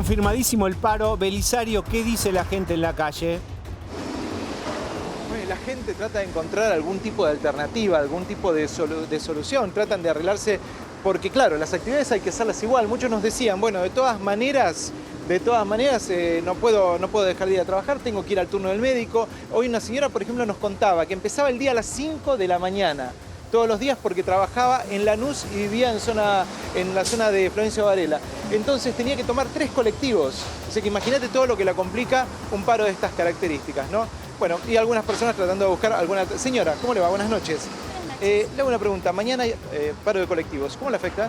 confirmadísimo el paro. Belisario, ¿qué dice la gente en la calle? Bueno, la gente trata de encontrar algún tipo de alternativa, algún tipo de solución. Tratan de arreglarse porque, claro, las actividades hay que hacerlas igual. Muchos nos decían, bueno, de todas maneras, no puedo dejar de ir a trabajar, tengo que ir al turno del médico. Hoy una señora, por ejemplo, nos contaba que empezaba el día a las 5 de la mañana. Todos los días porque trabajaba en Lanús y vivía en la zona de Florencio Varela. Entonces tenía que tomar 3 colectivos. O sea que imagínate todo lo que la complica un paro de estas características, ¿no? Bueno, y algunas personas tratando de buscar alguna... Señora, ¿cómo le va? Buenas noches. Le hago una pregunta. Mañana hay paro de colectivos. ¿Cómo le afecta?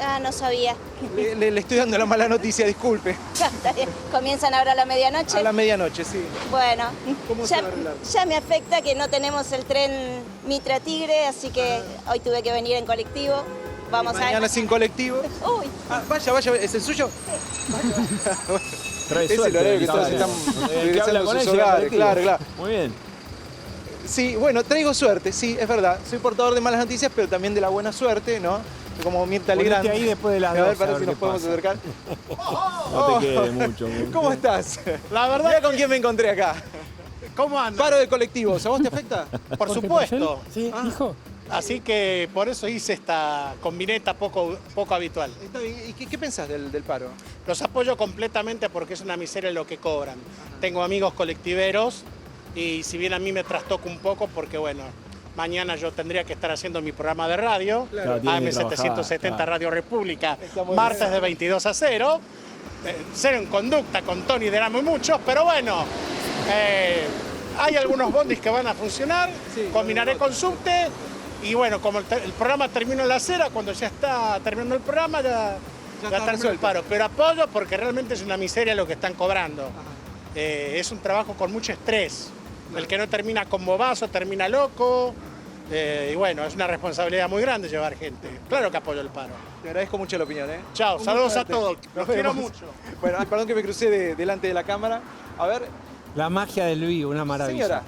Ah, no sabía. Le estoy dando la mala noticia, disculpe. Está bien. ¿Comienzan ahora a la medianoche? A la medianoche, sí. Bueno, ¿Cómo se va a arreglar? ya me afecta que no tenemos el tren Mitra Tigre, así que hoy tuve que venir en colectivo. Vamos Mañana sin colectivo. Uy. Vaya, ¿es el suyo? Trae Es el suerte, horario que todos Belisario. están Que regresando habla a con sus ella, hogares. colectivo. Claro. Muy bien. Sí, bueno, traigo suerte, sí, es verdad. Soy portador de malas noticias, pero también de la buena suerte, ¿no? Como Mirta Ponete Legrand. ahí después de las A ver, 12, para a ver si ver nos qué podemos pasa. acercar. No te quede mucho. ¿Cómo estás? La verdad, Mira con quién me encontré acá. ¿cómo andas? Paro de colectivos, ¿a vos te afecta? Por supuesto. Sí, hijo. Así que por eso hice esta combineta poco habitual. Está bien. ¿Y qué pensás del paro? Los apoyo completamente porque es una miseria lo que cobran. Tengo amigos colectiveros y si bien a mí me trastoca un poco porque, bueno, mañana yo tendría que estar haciendo mi programa de radio, Claro, tiene que AM770 trabajar, Radio República, Está muy martes bien. de 22 a 0. Cero en conducta con Tony Deramo y muchos, pero bueno, hay algunos bondis que van a funcionar, Sí, combinaré con subte y bueno, como el programa termina en la acera, cuando ya está terminando el programa ya está terminó el resuelto. paro, pero apoyo porque realmente es una miseria lo que están cobrando. Es un trabajo con mucho estrés, el que no termina con bobazo termina loco. Y bueno, es una responsabilidad muy grande llevar gente. Claro que apoyo el paro. Te agradezco mucho la opinión, ¿eh? Chao, Un saludos a gusto todos. verte. Los Nos quiero vemos. mucho. Bueno, perdón que me crucé delante de la cámara. A ver, La magia del vivo, una maravilla. señora,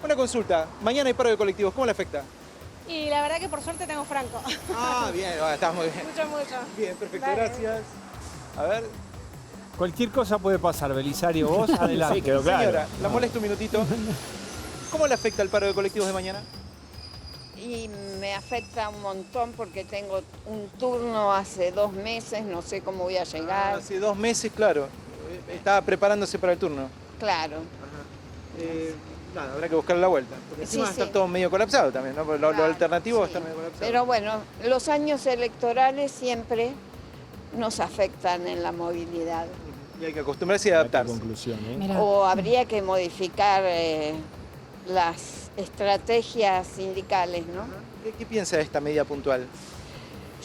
una consulta. Mañana hay paro de colectivos, ¿cómo le afecta? Y la verdad que por suerte tengo franco. Ah, bien, está muy bien. Mucho. Bien, perfecto, Dale. gracias. A ver, Cualquier cosa puede pasar, Belisario. Vos, adelante. Sí, quedó claro. señora, la molesto un minutito. ¿Cómo le afecta el paro de colectivos de mañana? Y me afecta un montón porque tengo un turno hace 2 meses, no sé cómo voy a llegar. Hace 2 meses, claro. Estaba preparándose para el turno. Claro, Nada, habrá que buscar la vuelta. Porque Sí, encima sí. está todo medio colapsado también, ¿no? Porque lo Claro, alternativo sí. está medio colapsado. pero bueno, los años electorales siempre nos afectan en la movilidad. Y hay que acostumbrarse y Esta adaptarse. conclusión, ¿eh? Mira. O habría que modificar las estrategias sindicales, ¿no? ¿Qué piensa de esta medida puntual?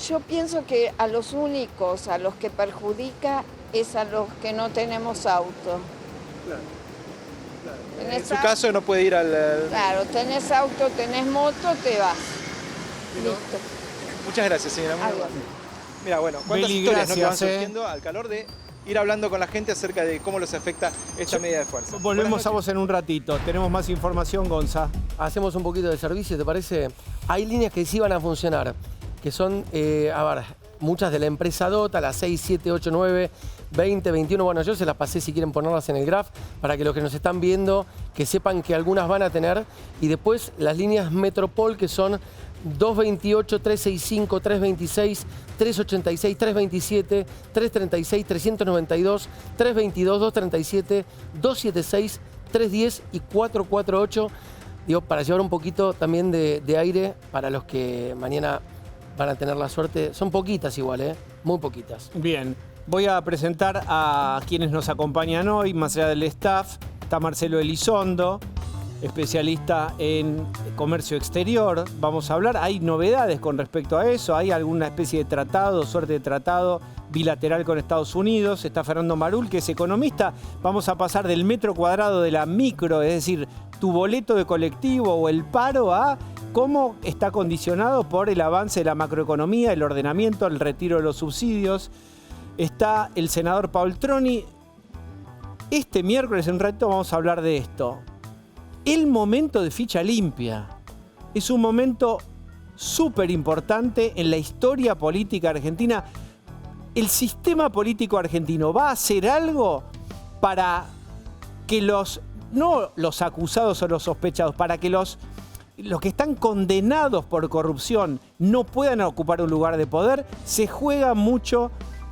Yo pienso que a los únicos a los que perjudica es a los que no tenemos auto. En Tenés su auto, caso no puede ir al... claro, tenés auto, tenés moto, te vas. Listo. Muchas gracias, señora. Muy Adiós. amable. Mira, bueno, cuántas Beli, historias, ¿no? que van gracias, surgiendo al calor de ir hablando con la gente acerca de cómo los afecta esta medida de fuerza. Volvemos Buenas a noches. vos en un ratito. Tenemos más información, Gonza. Hacemos un poquito de servicio, ¿te parece? Hay líneas que sí van a funcionar, que son, a ver, muchas de la empresa Dota, las 6, 7, 8, 9, 20, 21. Bueno, yo se las pasé si quieren ponerlas en el graph para que los que nos están viendo, que sepan que algunas van a tener. Y después las líneas Metropol, que son 228, 365, 326, 386, 327, 336, 392, 322, 237, 276, 310 y 448. Digo, para llevar un poquito también de aire para los que mañana van a tener la suerte. Son poquitas igual, ¿eh? Muy poquitas. Bien, voy a presentar a quienes nos acompañan hoy, más allá del staff. Está Marcelo Elizondo, especialista en comercio exterior. Vamos a hablar, hay novedades con respecto a eso, hay alguna especie de tratado, suerte de tratado bilateral con Estados Unidos. Está Fernando Marul, que es economista. Vamos a pasar del metro cuadrado de la micro, es decir, tu boleto de colectivo o el paro, a cómo está condicionado por el avance de la macroeconomía, el ordenamiento, el retiro de los subsidios. Está el senador Paul Troni. Este miércoles en un rato vamos a hablar de esto. El momento de ficha limpia es un momento súper importante en la historia política argentina. ¿El sistema político argentino va a hacer algo para que no los acusados o los sospechados, para que los que están condenados por corrupción no puedan ocupar un lugar de poder? Se juega mucho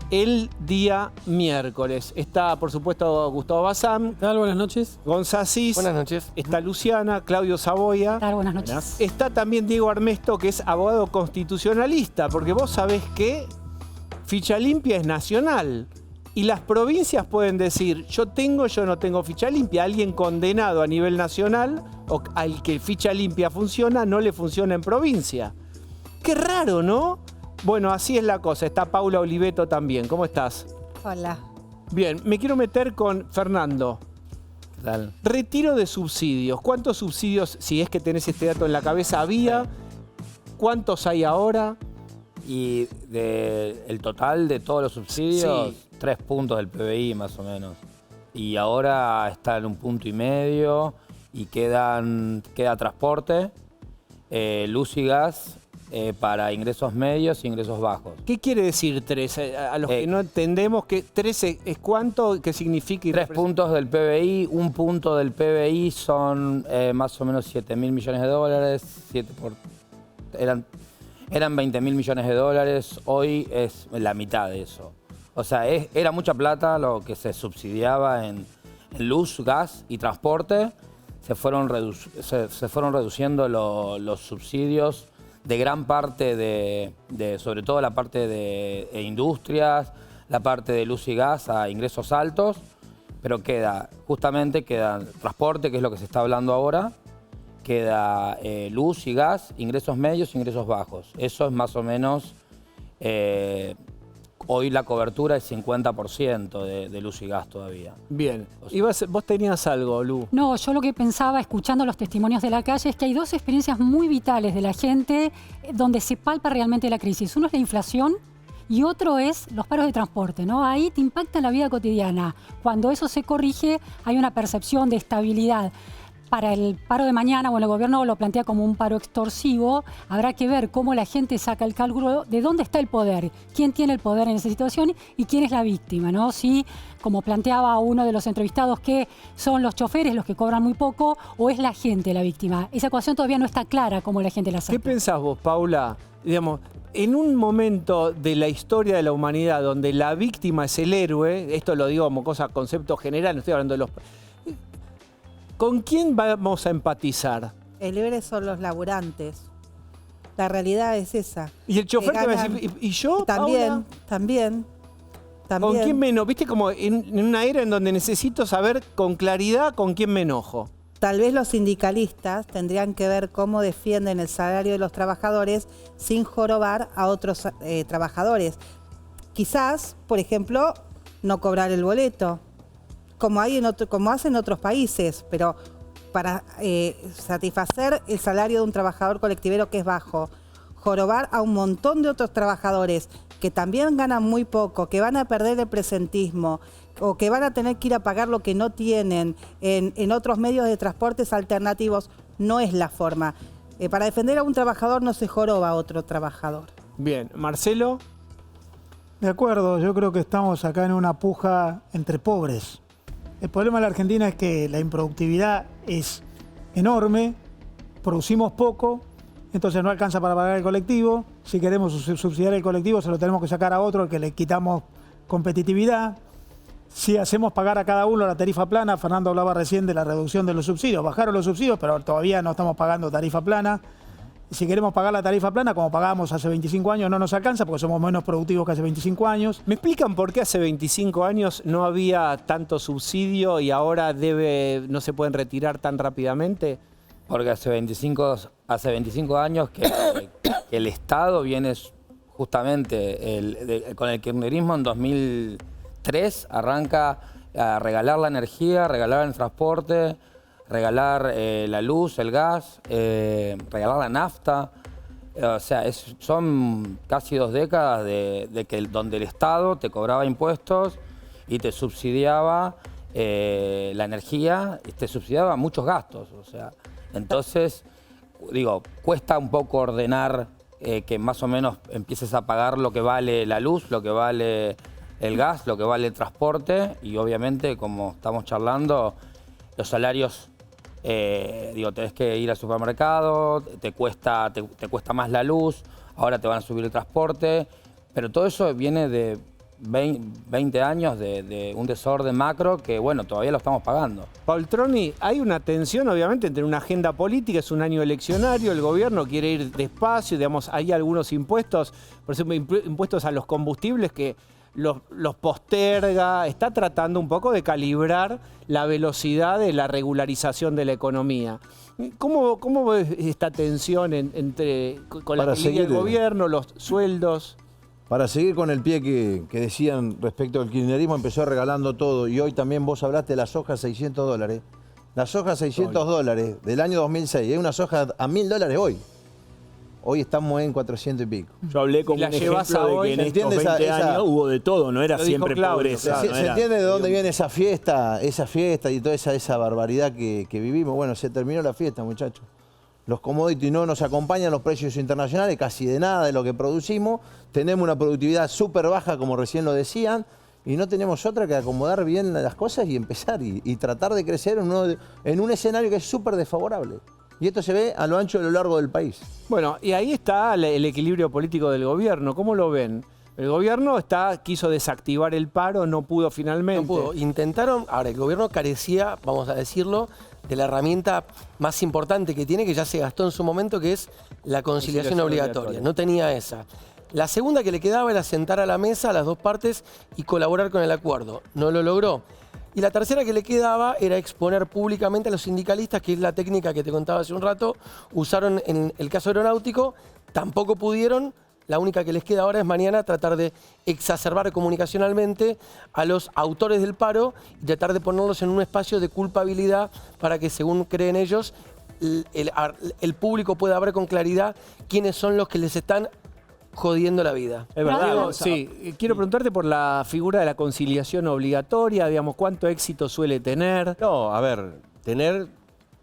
el día miércoles. Está, por supuesto, Gustavo Bazán. ¿Qué tal? Buenas noches. Gonzasís. Buenas noches. Está Luciana, Claudio Saboya. ¿Qué tal? Buenas noches. Está también Diego Armesto, que es abogado constitucionalista, porque vos sabés que ficha limpia es nacional. Y las provincias pueden decir, yo no tengo ficha limpia. Alguien condenado a nivel nacional o al que ficha limpia funciona, no le funciona en provincia. Qué raro, ¿no? Bueno, así es la cosa. Está Paula Oliveto también. ¿Cómo estás? Hola. Bien, me quiero meter con Fernando. ¿Qué tal? Retiro de subsidios. ¿Cuántos subsidios, si es que tenés este dato en la cabeza, había? ¿Cuántos hay ahora? Y el total de todos los subsidios, Sí. 3 puntos del PBI más o menos. Y ahora está en 1,5 y queda transporte, luz y gas para ingresos medios e ingresos bajos. ¿Qué quiere decir 3? A los que no entendemos, que 3 es cuánto, qué significa. 3 puntos del PBI, 1 punto del PBI son más o menos 7.000 millones de dólares. Eran 20.000 millones de dólares, hoy es la mitad de eso. O sea, era mucha plata lo que se subsidiaba en luz, gas y transporte. Se fueron reduciendo los subsidios de gran parte sobre todo la parte de industrias, la parte de luz y gas a ingresos altos, pero queda transporte, que es lo que se está hablando ahora, queda luz y gas, ingresos medios, ingresos bajos. Eso es más o menos, hoy la cobertura es 50% de luz y gas todavía. Bien. Y vos tenías algo, Lu. No, yo lo que pensaba, escuchando los testimonios de la calle, es que hay dos experiencias muy vitales de la gente donde se palpa realmente la crisis. Uno es la inflación y otro es los paros de transporte, ¿no? Ahí te impacta en la vida cotidiana. Cuando eso se corrige, hay una percepción de estabilidad. Para el paro de mañana, bueno, el gobierno lo plantea como un paro extorsivo. Habrá que ver cómo la gente saca el cálculo de dónde está el poder, quién tiene el poder en esa situación y quién es la víctima, ¿no? Si, como planteaba uno de los entrevistados, que son los choferes los que cobran muy poco o es la gente la víctima. Esa ecuación todavía no está clara cómo la gente la saca. ¿Qué pensás vos, Paula? Digamos, en un momento de la historia de la humanidad donde la víctima es el héroe, esto lo digo como concepto general, no estoy hablando de los... ¿Con quién vamos a empatizar? El héroe son los laburantes. La realidad es esa. Y el chofer te va a ganan- decir, ¿y yo, También, Paula? también. ¿Con quién me enojo? ¿Viste? Como en una era en donde necesito saber con claridad con quién me enojo. Tal vez los sindicalistas tendrían que ver cómo defienden el salario de los trabajadores sin jorobar a otros trabajadores. Quizás, por ejemplo, no cobrar el boleto, como hacen otros países, pero para satisfacer el salario de un trabajador colectivero que es bajo, jorobar a un montón de otros trabajadores que también ganan muy poco, que van a perder el presentismo o que van a tener que ir a pagar lo que no tienen en otros medios de transportes alternativos, no es la forma. Para defender a un trabajador no se joroba a otro trabajador. Bien, Marcelo. De acuerdo, yo creo que estamos acá en una puja entre pobres. El problema de la Argentina es que la improductividad es enorme, producimos poco, entonces no alcanza para pagar el colectivo. Si queremos subsidiar el colectivo, se lo tenemos que sacar a otro, al que le quitamos competitividad. Si hacemos pagar a cada uno la tarifa plana, Fernando hablaba recién de la reducción de los subsidios. Bajaron los subsidios, pero todavía no estamos pagando tarifa plana. Si queremos pagar la tarifa plana, como pagábamos hace 25 años, no nos alcanza porque somos menos productivos que hace 25 años. ¿Me explican por qué hace 25 años no había tanto subsidio y ahora no se pueden retirar tan rápidamente? Porque hace 25 años que el Estado viene justamente con el kirchnerismo en 2003 arranca a regalar la energía, regalar el transporte, regalar la luz, el gas, regalar la nafta. O sea, son casi 2 décadas donde el Estado te cobraba impuestos y te subsidiaba la energía, y te subsidiaba muchos gastos. O sea, entonces, digo, cuesta un poco ordenar que más o menos empieces a pagar lo que vale la luz, lo que vale el gas, lo que vale el transporte y obviamente, como estamos charlando, los salarios, tenés que ir al supermercado, te cuesta más la luz, ahora te van a subir el transporte, pero todo eso viene de 20 años de un desorden macro que, bueno, todavía lo estamos pagando. Paul Troni, hay una tensión obviamente entre una agenda política, es un año eleccionario, el gobierno quiere ir despacio, digamos, hay algunos impuestos, por ejemplo, impuestos a los combustibles que los posterga, está tratando un poco de calibrar la velocidad de la regularización de la economía. ¿Cómo ves esta tensión con la política del gobierno, los sueldos? Para seguir con el pie que decían respecto al kirchnerismo, empezó regalando todo y hoy también vos hablaste de la soja a $600. La soja a $600 del año 2006, es una soja a $1000 hoy. Hoy estamos en 400 y pico. Yo hablé como un ejemplo de que en estos 20 años hubo de todo, no era siempre pobreza. ¿Se entiende de dónde viene esa fiesta y toda esa barbaridad que vivimos? Bueno, se terminó la fiesta, muchachos. Los commodities no nos acompañan, los precios internacionales, casi de nada de lo que producimos. Tenemos una productividad súper baja, como recién lo decían, y no tenemos otra que acomodar bien las cosas y empezar y tratar de crecer en un escenario que es súper desfavorable. Y esto se ve a lo ancho y a lo largo del país. Bueno, y ahí está el equilibrio político del gobierno. ¿Cómo lo ven? El gobierno quiso desactivar el paro, no pudo finalmente. No pudo. Intentaron, ahora el gobierno carecía, vamos a decirlo, de la herramienta más importante que tiene, que ya se gastó en su momento, que es la conciliación obligatoria. No tenía esa. La segunda que le quedaba era sentar a la mesa a las dos partes y colaborar con el acuerdo. No lo logró. Y la tercera que le quedaba era exponer públicamente a los sindicalistas, que es la técnica que te contaba hace un rato, usaron en el caso aeronáutico, tampoco pudieron. La única que les queda ahora es mañana tratar de exacerbar comunicacionalmente a los autores del paro y tratar de ponerlos en un espacio de culpabilidad para que, según creen ellos, el público pueda ver con claridad quiénes son los que les están jodiendo la vida. Es verdad. Sí, quiero preguntarte por la figura de la conciliación obligatoria, digamos, ¿cuánto éxito suele tener? No, a ver,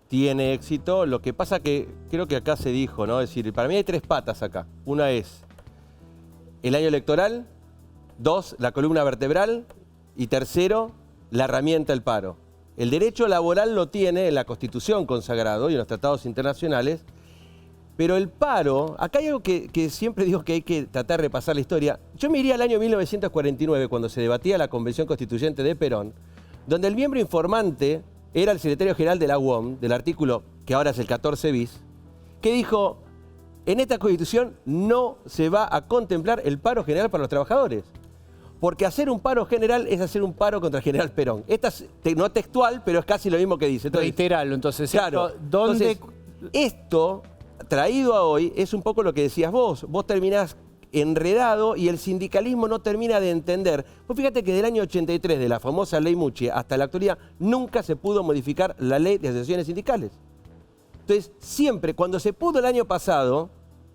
tiene éxito. Lo que pasa que creo que acá se dijo, ¿no? Es decir, para mí hay tres patas acá. Una es el año electoral, dos, la columna vertebral y tercero, la herramienta del paro. El derecho laboral lo tiene en la Constitución consagrado y en los tratados internacionales, pero el paro, acá hay algo que siempre digo que hay que tratar de repasar la historia. Yo me iría al año 1949, cuando se debatía la Convención Constituyente de Perón, donde el miembro informante era el secretario general de la UOM, del artículo que ahora es el 14 bis, que dijo: en esta Constitución no se va a contemplar el paro general para los trabajadores. Porque hacer un paro general es hacer un paro contra el general Perón. Esta es no textual, pero es casi lo mismo que dice. Reiterarlo, entonces. Claro. Entonces, esto, traído a hoy, es un poco lo que decías vos. Vos terminás enredado y el sindicalismo no termina de entender. Vos fíjate que del año 83, de la famosa ley Mucci, hasta la actualidad, nunca se pudo modificar la ley de asociaciones sindicales. Entonces, siempre, cuando se pudo el año pasado,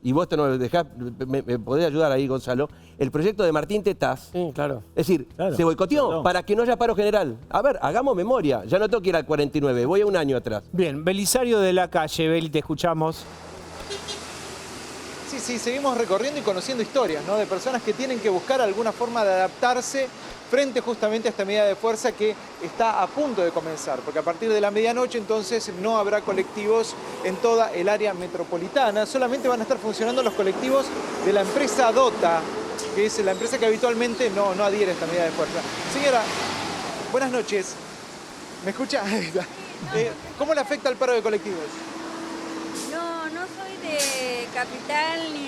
y vos te lo dejás, me podés ayudar ahí, Gonzalo, el proyecto de Martín Tetaz. Sí, claro. Es decir, se boicoteó para que no haya paro general. A ver, hagamos memoria. Ya no tengo que ir al 49, voy a un año atrás. Bien, Belisario de la Calle, Beli, te escuchamos. Sí, seguimos recorriendo y conociendo historias, ¿no? De personas que tienen que buscar alguna forma de adaptarse frente justamente a esta medida de fuerza que está a punto de comenzar, porque a partir de la medianoche entonces no habrá colectivos en toda el área metropolitana, solamente van a estar funcionando los colectivos de la empresa Dota, que es la empresa que habitualmente no adhiere a esta medida de fuerza. Señora, buenas noches. ¿Me escucha? ¿Cómo le afecta el paro de colectivos? No soy de Capital ni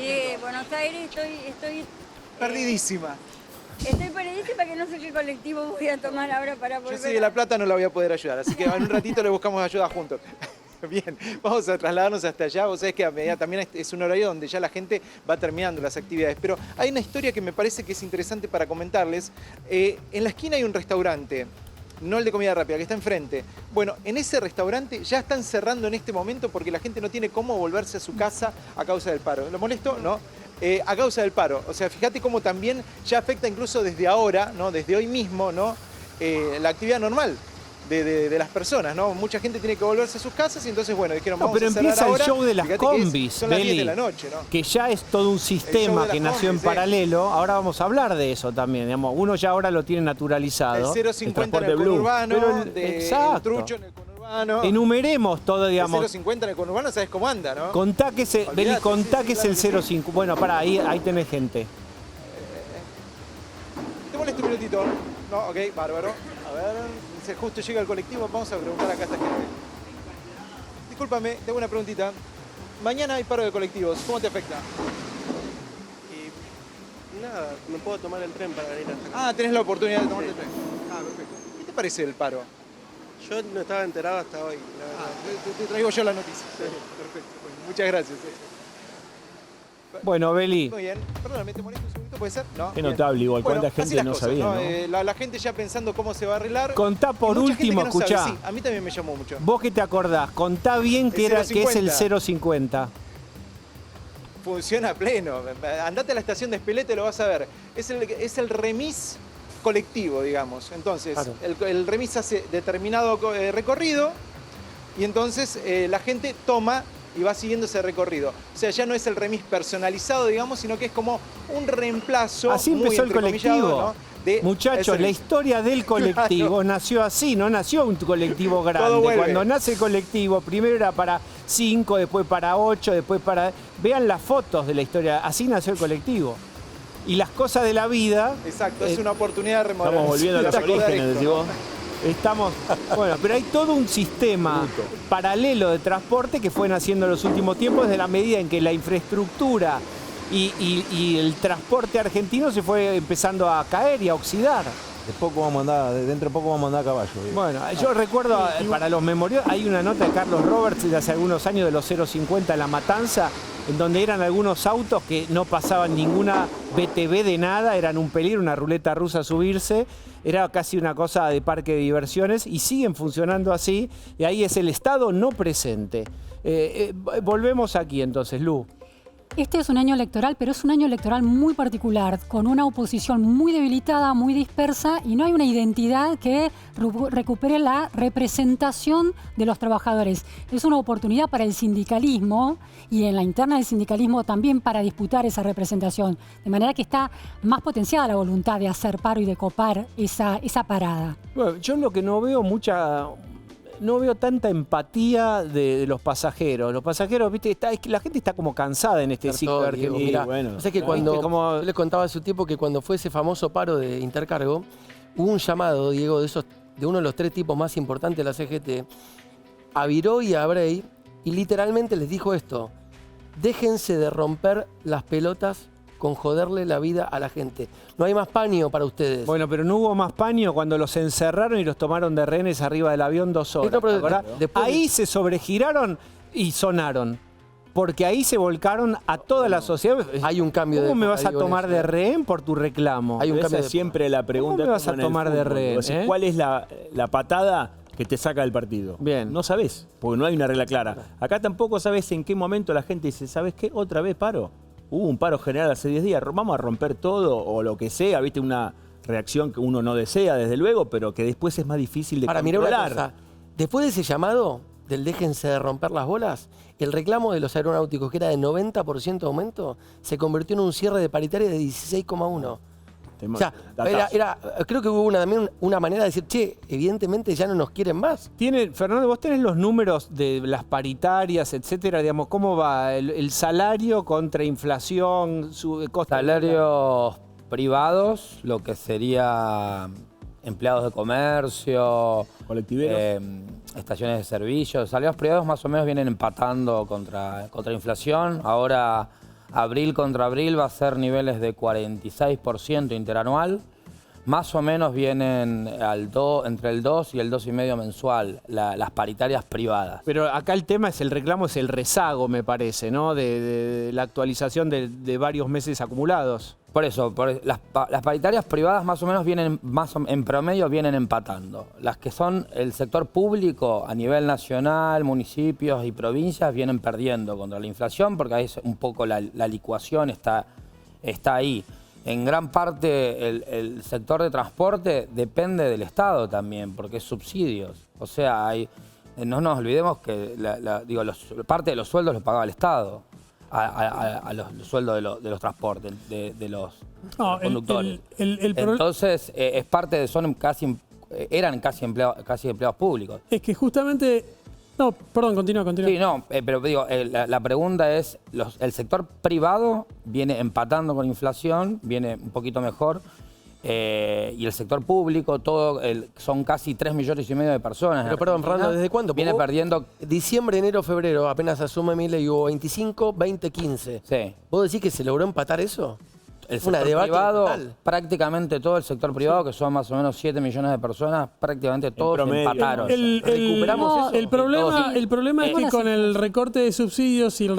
de Buenos Aires, estoy perdidísima. Estoy perdidísima que no sé qué colectivo voy a tomar ahora para volver. Yo sí de La Plata no la voy a poder ayudar, así que en un ratito le buscamos ayuda juntos. Bien, vamos a trasladarnos hasta allá. Vos sabés que a medida también es un horario donde ya la gente va terminando las actividades. Pero hay una historia que me parece que es interesante para comentarles. En la esquina hay un restaurante, no el de comida rápida, que está enfrente. Bueno, en ese restaurante ya están cerrando en este momento porque la gente no tiene cómo volverse a su casa a causa del paro. ¿Lo molesto? No. A causa del paro. O sea, fíjate cómo también ya afecta incluso desde ahora, ¿no? Desde hoy mismo, ¿no? La actividad normal de las personas, ¿no? Mucha gente tiene que volverse a sus casas y entonces, bueno, dijeron, No, vamos pero a cerrar empieza ahora. el show de las Fíjate que combis, son las 10 de Beli, la noche, ¿no? que ya es todo un sistema de que las nació en combis, sí. paralelo. Ahora vamos a hablar de eso también, digamos. Uno ya ahora lo tiene naturalizado. El 0,50 en el blue. conurbano, Pero el trucho en el conurbano. Enumeremos todo, digamos. El 0,50 en el conurbano, ¿sabes cómo anda, no? Contá que, Beli, contá que es el 0,5. Bueno, pará, ahí tenés gente. ¿Te molesta un minutito? No, ok, bárbaro. A ver, dice, justo llega el colectivo, vamos a preguntar acá a esta gente. Discúlpame, te hago una preguntita. Mañana hay paro de colectivos, ¿cómo te afecta? Nada, me puedo tomar el tren para venir hasta acá. Ah, tenés la oportunidad de tomarte el tren. Ah, perfecto. ¿Qué te parece el paro? Yo no estaba enterado hasta hoy, la verdad. Te traigo yo la noticia. Sí, perfecto. Bueno, muchas gracias. Bueno, Beli. Muy bien. Perdóname, ¿te molesta un segundito? ¿Puede ser? No. Qué notable igual, cuánta Bueno, así gente las no cosas, sabía, ¿no? La gente ya pensando cómo se va a arreglar. Contá por Y mucha último, gente que no sabe. escuchá. Sí, a mí también me llamó mucho. Vos que te acordás, contá bien que es el 0,50. Funciona a pleno. Andate a la estación de Espelete, lo vas a ver. Es el remis colectivo, digamos. Entonces, Claro. el remis hace determinado recorrido y entonces la gente toma y va siguiendo ese recorrido. O sea, ya no es el remis personalizado, digamos, sino que es como un reemplazo. Así muy empezó el entrecomillado, colectivo. ¿no? de Muchachos, ese la historia del colectivo Claro. nació así, no nació un colectivo Todo grande. vuelve. Cuando nace el colectivo, primero era para 5, después para 8, después para... Vean las fotos de la historia, así nació el colectivo. Y las cosas de la vida... Exacto, es una oportunidad de remodelar. Estamos volviendo a los orígenes, decís vos. Estamos, bueno, pero hay todo un sistema paralelo de transporte que fue naciendo en los últimos tiempos desde la medida en que la infraestructura y el transporte argentino se fue empezando a caer y a oxidar. Dentro de poco vamos a andar a caballo. Bueno, yo recuerdo, para los memorios, hay una nota de Carlos Roberts de hace algunos años de los 0,50 en La Matanza, en donde eran algunos autos que no pasaban ninguna BTV de nada, eran un peligro, una ruleta rusa a subirse, era casi una cosa de parque de diversiones y siguen funcionando así, y ahí es el Estado no presente. Volvemos aquí entonces, Lu. Este es un año electoral, pero es un año electoral muy particular, con una oposición muy debilitada, muy dispersa, y no hay una identidad que recupere la representación de los trabajadores. Es una oportunidad para el sindicalismo y en la interna del sindicalismo también para disputar esa representación. De manera que está más potenciada la voluntad de hacer paro y de copar esa parada. Bueno, yo lo que no veo no veo tanta empatía de los pasajeros. Los pasajeros, viste, es que la gente está como cansada en este ciclo argentino. Mira, bueno, o sea que cuando como... yo les contaba hace un tiempo que cuando fue ese famoso paro de Intercargo, hubo un llamado, Diego, de uno de los 3 tipos más importantes de la CGT, a Viró y a Brey, y literalmente les dijo esto: déjense de romper las pelotas con joderle la vida a la gente. No hay más paño para ustedes. Bueno, pero no hubo más paño cuando los encerraron y los tomaron de rehenes arriba del avión 2 horas. No, pero ¿te acordás? después- Ahí se sobregiraron y sonaron. Porque ahí se volcaron a toda la sociedad. Hay un cambio de ¿Cómo me vas a época, digo, tomar en eso. de rehén por tu reclamo? Hay un Esa cambio es de siempre la pregunta. ¿Cómo me vas a como en el tomar de fútbol. rehén, Vos decís, eh? ¿cuál es la patada que te saca del partido? Bien. No sabés, porque no hay una regla clara. Acá tampoco sabés en qué momento la gente dice, ¿sabes qué? Otra vez paro. Hubo un paro general hace 10 días, vamos a romper todo o lo que sea, viste, una reacción que uno no desea, desde luego, pero que después es más difícil de Para mirar una controlar. cosa, después de ese llamado del déjense de romper las bolas, el reclamo de los aeronáuticos, que era de 90% de aumento, se convirtió en un cierre de paritaria de 16,1. O sea, creo que hubo también una manera de decir, che, evidentemente ya no nos quieren más. Fernando, vos tenés los números de las paritarias, etcétera, digamos, ¿cómo va el salario contra inflación, costo? Salarios privados, lo que sería empleados de comercio, colectiveros, estaciones de servicios. Salarios privados más o menos vienen empatando contra inflación. Ahora, abril contra abril va a ser niveles de 46% interanual. Más o menos vienen entre el 2 y el 2,5 mensual, las paritarias privadas. Pero acá el tema el reclamo es el rezago, me parece, ¿no? De la actualización de varios meses acumulados. Por eso, las paritarias privadas más o menos vienen, en promedio vienen empatando. Las que son el sector público a nivel nacional, municipios y provincias vienen perdiendo contra la inflación porque ahí es un poco la licuación está ahí. en gran parte el sector de transporte depende del Estado también, porque es subsidios. O sea, no nos olvidemos que parte de los sueldos los pagaba el Estado a los sueldos de los transportes, de los conductores. Entonces, es parte de, eran casi empleados públicos. Es que justamente... No, perdón, continúa. Sí, no, pero digo, la pregunta es, el sector privado viene empatando con inflación, viene un poquito mejor, y el sector público, son casi 3,5 millones de personas. Pero perdón, Fernando, ¿desde cuándo? Viene perdiendo... Diciembre, enero, febrero, apenas asume Milei, hubo 25, 20, 15. Sí. ¿Vos decís que se logró empatar eso? El sector privado, prácticamente todo el sector privado, que son más o menos 7 millones de personas, prácticamente todos empataron. ¿Recuperamos eso? El problema es que con el recorte de subsidios y el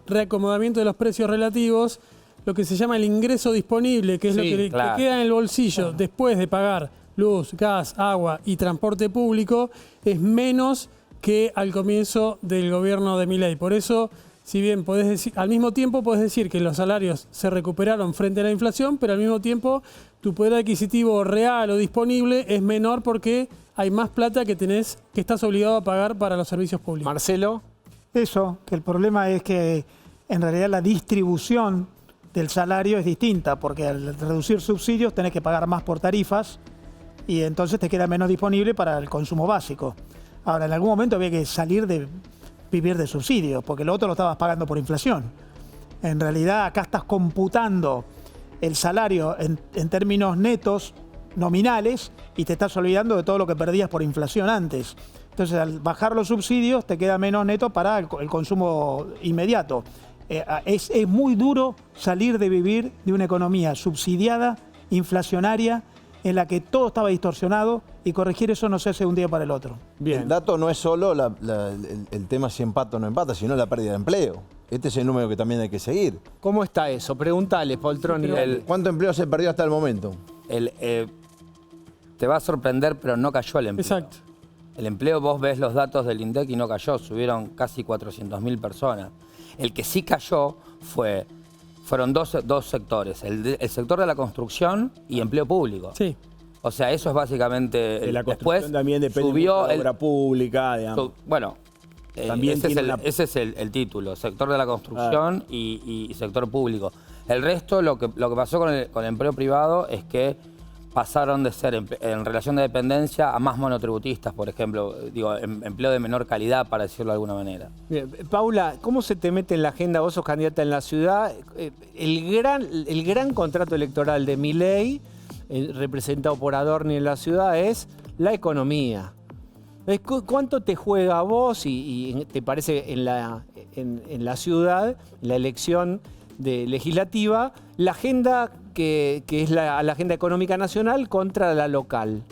reacomodamiento de los precios relativos, lo que se llama el ingreso disponible, que es lo que queda en el bolsillo después de pagar luz, gas, agua y transporte público, es menos que al comienzo del gobierno de Milei. Por eso... Si bien podés decir, al mismo tiempo podés decir que los salarios se recuperaron frente a la inflación, pero al mismo tiempo tu poder adquisitivo real o disponible es menor porque hay más plata que estás obligado a pagar para los servicios públicos. Marcelo. Eso, que el problema es que en realidad la distribución del salario es distinta, porque al reducir subsidios tenés que pagar más por tarifas y entonces te queda menos disponible para el consumo básico. Ahora, en algún momento había que salir de vivir de subsidios, porque lo otro lo estabas pagando por inflación. En realidad acá estás computando el salario en términos netos, nominales, y te estás olvidando de todo lo que perdías por inflación antes. Entonces, al bajar los subsidios, te queda menos neto para el consumo inmediato. Es muy duro salir de vivir de una economía subsidiada, inflacionaria, en la que todo estaba distorsionado, y corregir eso no se hace de un día para el otro. Bien. El dato no es solo el tema si empata o no empata, sino la pérdida de empleo. Este es el número que también hay que seguir. ¿Cómo está eso? Pregúntale, Poltroni. ¿Cuánto empleo se perdió hasta el momento? Te va a sorprender, pero no cayó el empleo. Exacto. El empleo, vos ves los datos del INDEC y no cayó, subieron casi 400.000 personas. El que sí cayó fueron dos sectores, el sector de la construcción y empleo público. Sí. O sea, eso es básicamente... De la construcción después también depende subió de la obra pública, digamos. Ese es el título, sector de la construcción y sector público. El resto, lo que pasó con el empleo privado es que pasaron de ser en relación de dependencia a más monotributistas, por ejemplo, empleo de menor calidad, para decirlo de alguna manera. Bien. Paula, ¿cómo se te mete en la agenda? Vos sos candidata en la ciudad. El gran contrato electoral de Milei, representado por Adorni en la ciudad, es la economía. ¿Cuánto te juega a vos y te parece en la ciudad, en la elección legislativa, la agenda que es la agenda económica nacional contra la local?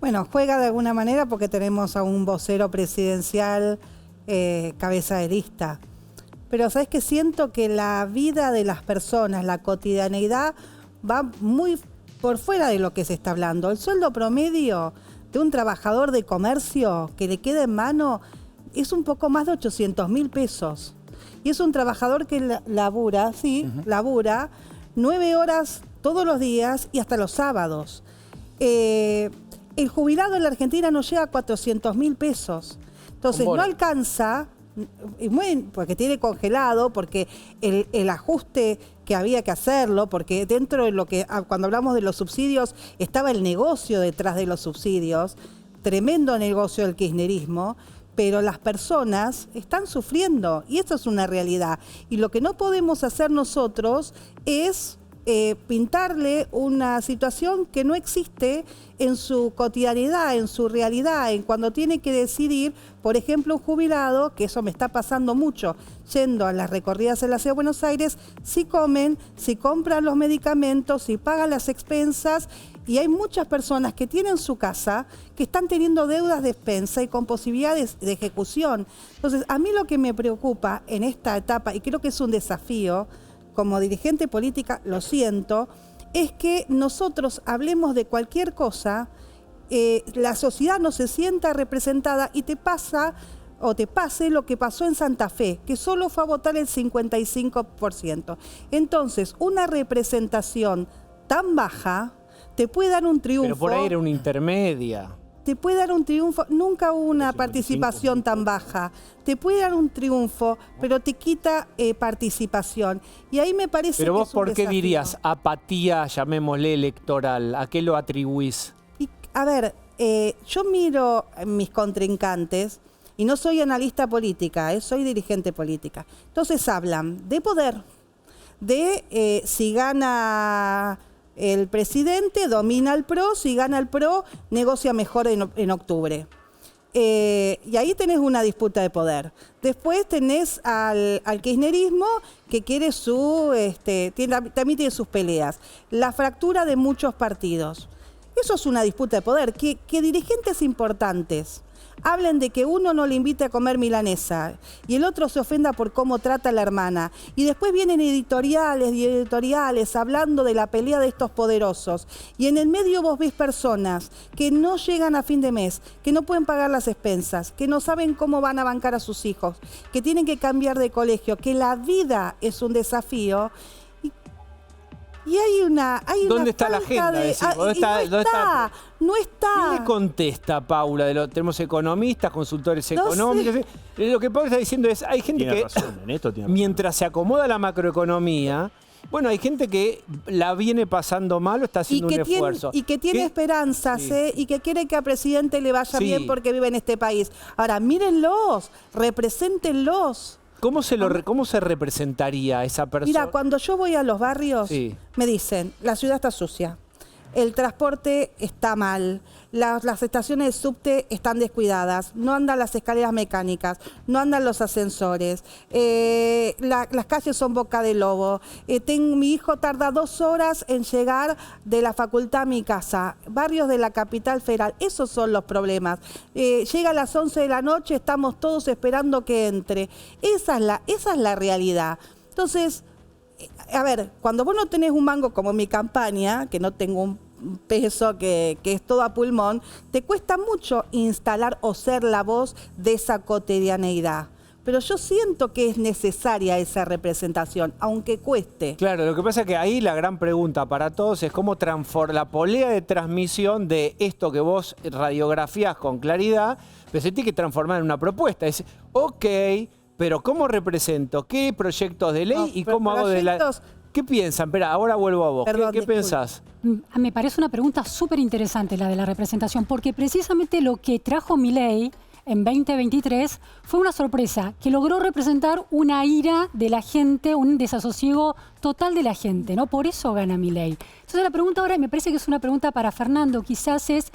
Bueno, juega de alguna manera porque tenemos a un vocero presidencial cabeza de lista. Pero ¿sabes qué? Siento que la vida de las personas, la cotidianeidad, va muy por fuera de lo que se está hablando. El sueldo promedio de un trabajador de comercio que le queda en mano es un poco más de 800.000 pesos. Y es un trabajador que labura 9 horas todos los días y hasta los sábados. El jubilado en la Argentina no llega a 400.000 pesos. Entonces no alcanza, porque tiene congelado, porque el ajuste que había que hacerlo, porque dentro de lo que, cuando hablamos de los subsidios, estaba el negocio detrás de los subsidios, tremendo negocio del kirchnerismo, pero las personas están sufriendo y esto es una realidad. Y lo que no podemos hacer nosotros es pintarle una situación que no existe en su cotidianidad, en su realidad, en cuando tiene que decidir, por ejemplo, un jubilado, que eso me está pasando mucho, yendo a las recorridas en la Ciudad de Buenos Aires, si comen, si compran los medicamentos, si pagan las expensas. Y hay muchas personas que tienen su casa, que están teniendo deudas de expensa y con posibilidades de ejecución. Entonces, a mí lo que me preocupa en esta etapa, y creo que es un desafío, como dirigente política, lo siento, es que nosotros hablemos de cualquier cosa, la sociedad no se sienta representada y te pasa o te pase lo que pasó en Santa Fe, que solo fue a votar el 55%. Entonces, una representación tan baja te puede dar un triunfo. Pero por ahí era una intermedia. Te puede dar un triunfo, nunca hubo una participación tan baja. Te puede dar un triunfo, pero te quita participación. Y ahí me parece Pero que vos, es un ¿por qué desafío. dirías apatía, llamémosle electoral? ¿A qué lo atribuís? A ver, yo miro a mis contrincantes y no soy analista política, soy dirigente política. Entonces hablan de poder, de si gana el presidente, domina el PRO, si gana el PRO, negocia mejor en octubre. Y ahí tenés una disputa de poder. Después tenés al kirchnerismo que quiere también tiene sus peleas. La fractura de muchos partidos. Eso es una disputa de poder. Que dirigentes importantes hablen de que uno no le invite a comer milanesa y el otro se ofenda por cómo trata a la hermana. Y después vienen editoriales hablando de la pelea de estos poderosos. Y en el medio vos ves personas que no llegan a fin de mes, que no pueden pagar las expensas, que no saben cómo van a bancar a sus hijos, que tienen que cambiar de colegio, que la vida es un desafío. Y hay una ¿Dónde está la falta agenda? de- Decís, ¿dónde está? No está. ¿Qué le contesta Paula? Tenemos economistas, consultores No económicos. Lo que Paula está diciendo es, hay gente Tiene que razón, en esto tiene razón. mientras se acomoda la macroeconomía, bueno, hay gente que la viene pasando mal o está haciendo un esfuerzo. Y que tiene ¿Qué? esperanzas, Sí. y que quiere que al presidente le vaya Sí. bien porque vive en este país. Ahora, mírenlos, represéntenlos. ¿Cómo se representaría esa persona? Mira, cuando yo voy a los barrios, Sí. me dicen, la ciudad está sucia, el transporte está mal, las estaciones de subte están descuidadas, no andan las escaleras mecánicas, no andan los ascensores, las calles son boca de lobo, mi hijo tarda 2 horas en llegar de la facultad a mi casa, barrios de la capital federal, esos son los problemas. Llega a las 11 de la noche, estamos todos esperando que entre. Esa es la realidad. Entonces, a ver, cuando vos no tenés un mango como en mi campaña, que no tengo un peso, que es todo a pulmón, te cuesta mucho instalar o ser la voz de esa cotidianeidad. Pero yo siento que es necesaria esa representación, aunque cueste. Claro, lo que pasa es que ahí la gran pregunta para todos es cómo transformar la polea de transmisión de esto que vos radiografías con claridad, pero se tiene que transformar en una propuesta. Es, ok, pero ¿cómo represento? ¿Qué proyectos de ley No, y pero cómo hago de la... proyectos- ¿Qué piensan? Espera, ahora vuelvo a vos. Perdón, ¿Qué disculpe. pensás? Me parece una pregunta súper interesante la de la representación, porque precisamente lo que trajo Milei en 2023 fue una sorpresa, que logró representar una ira de la gente, un desasosiego total de la gente, ¿no? Por eso gana Milei. Entonces la pregunta ahora, me parece que es una pregunta para Fernando, quizás es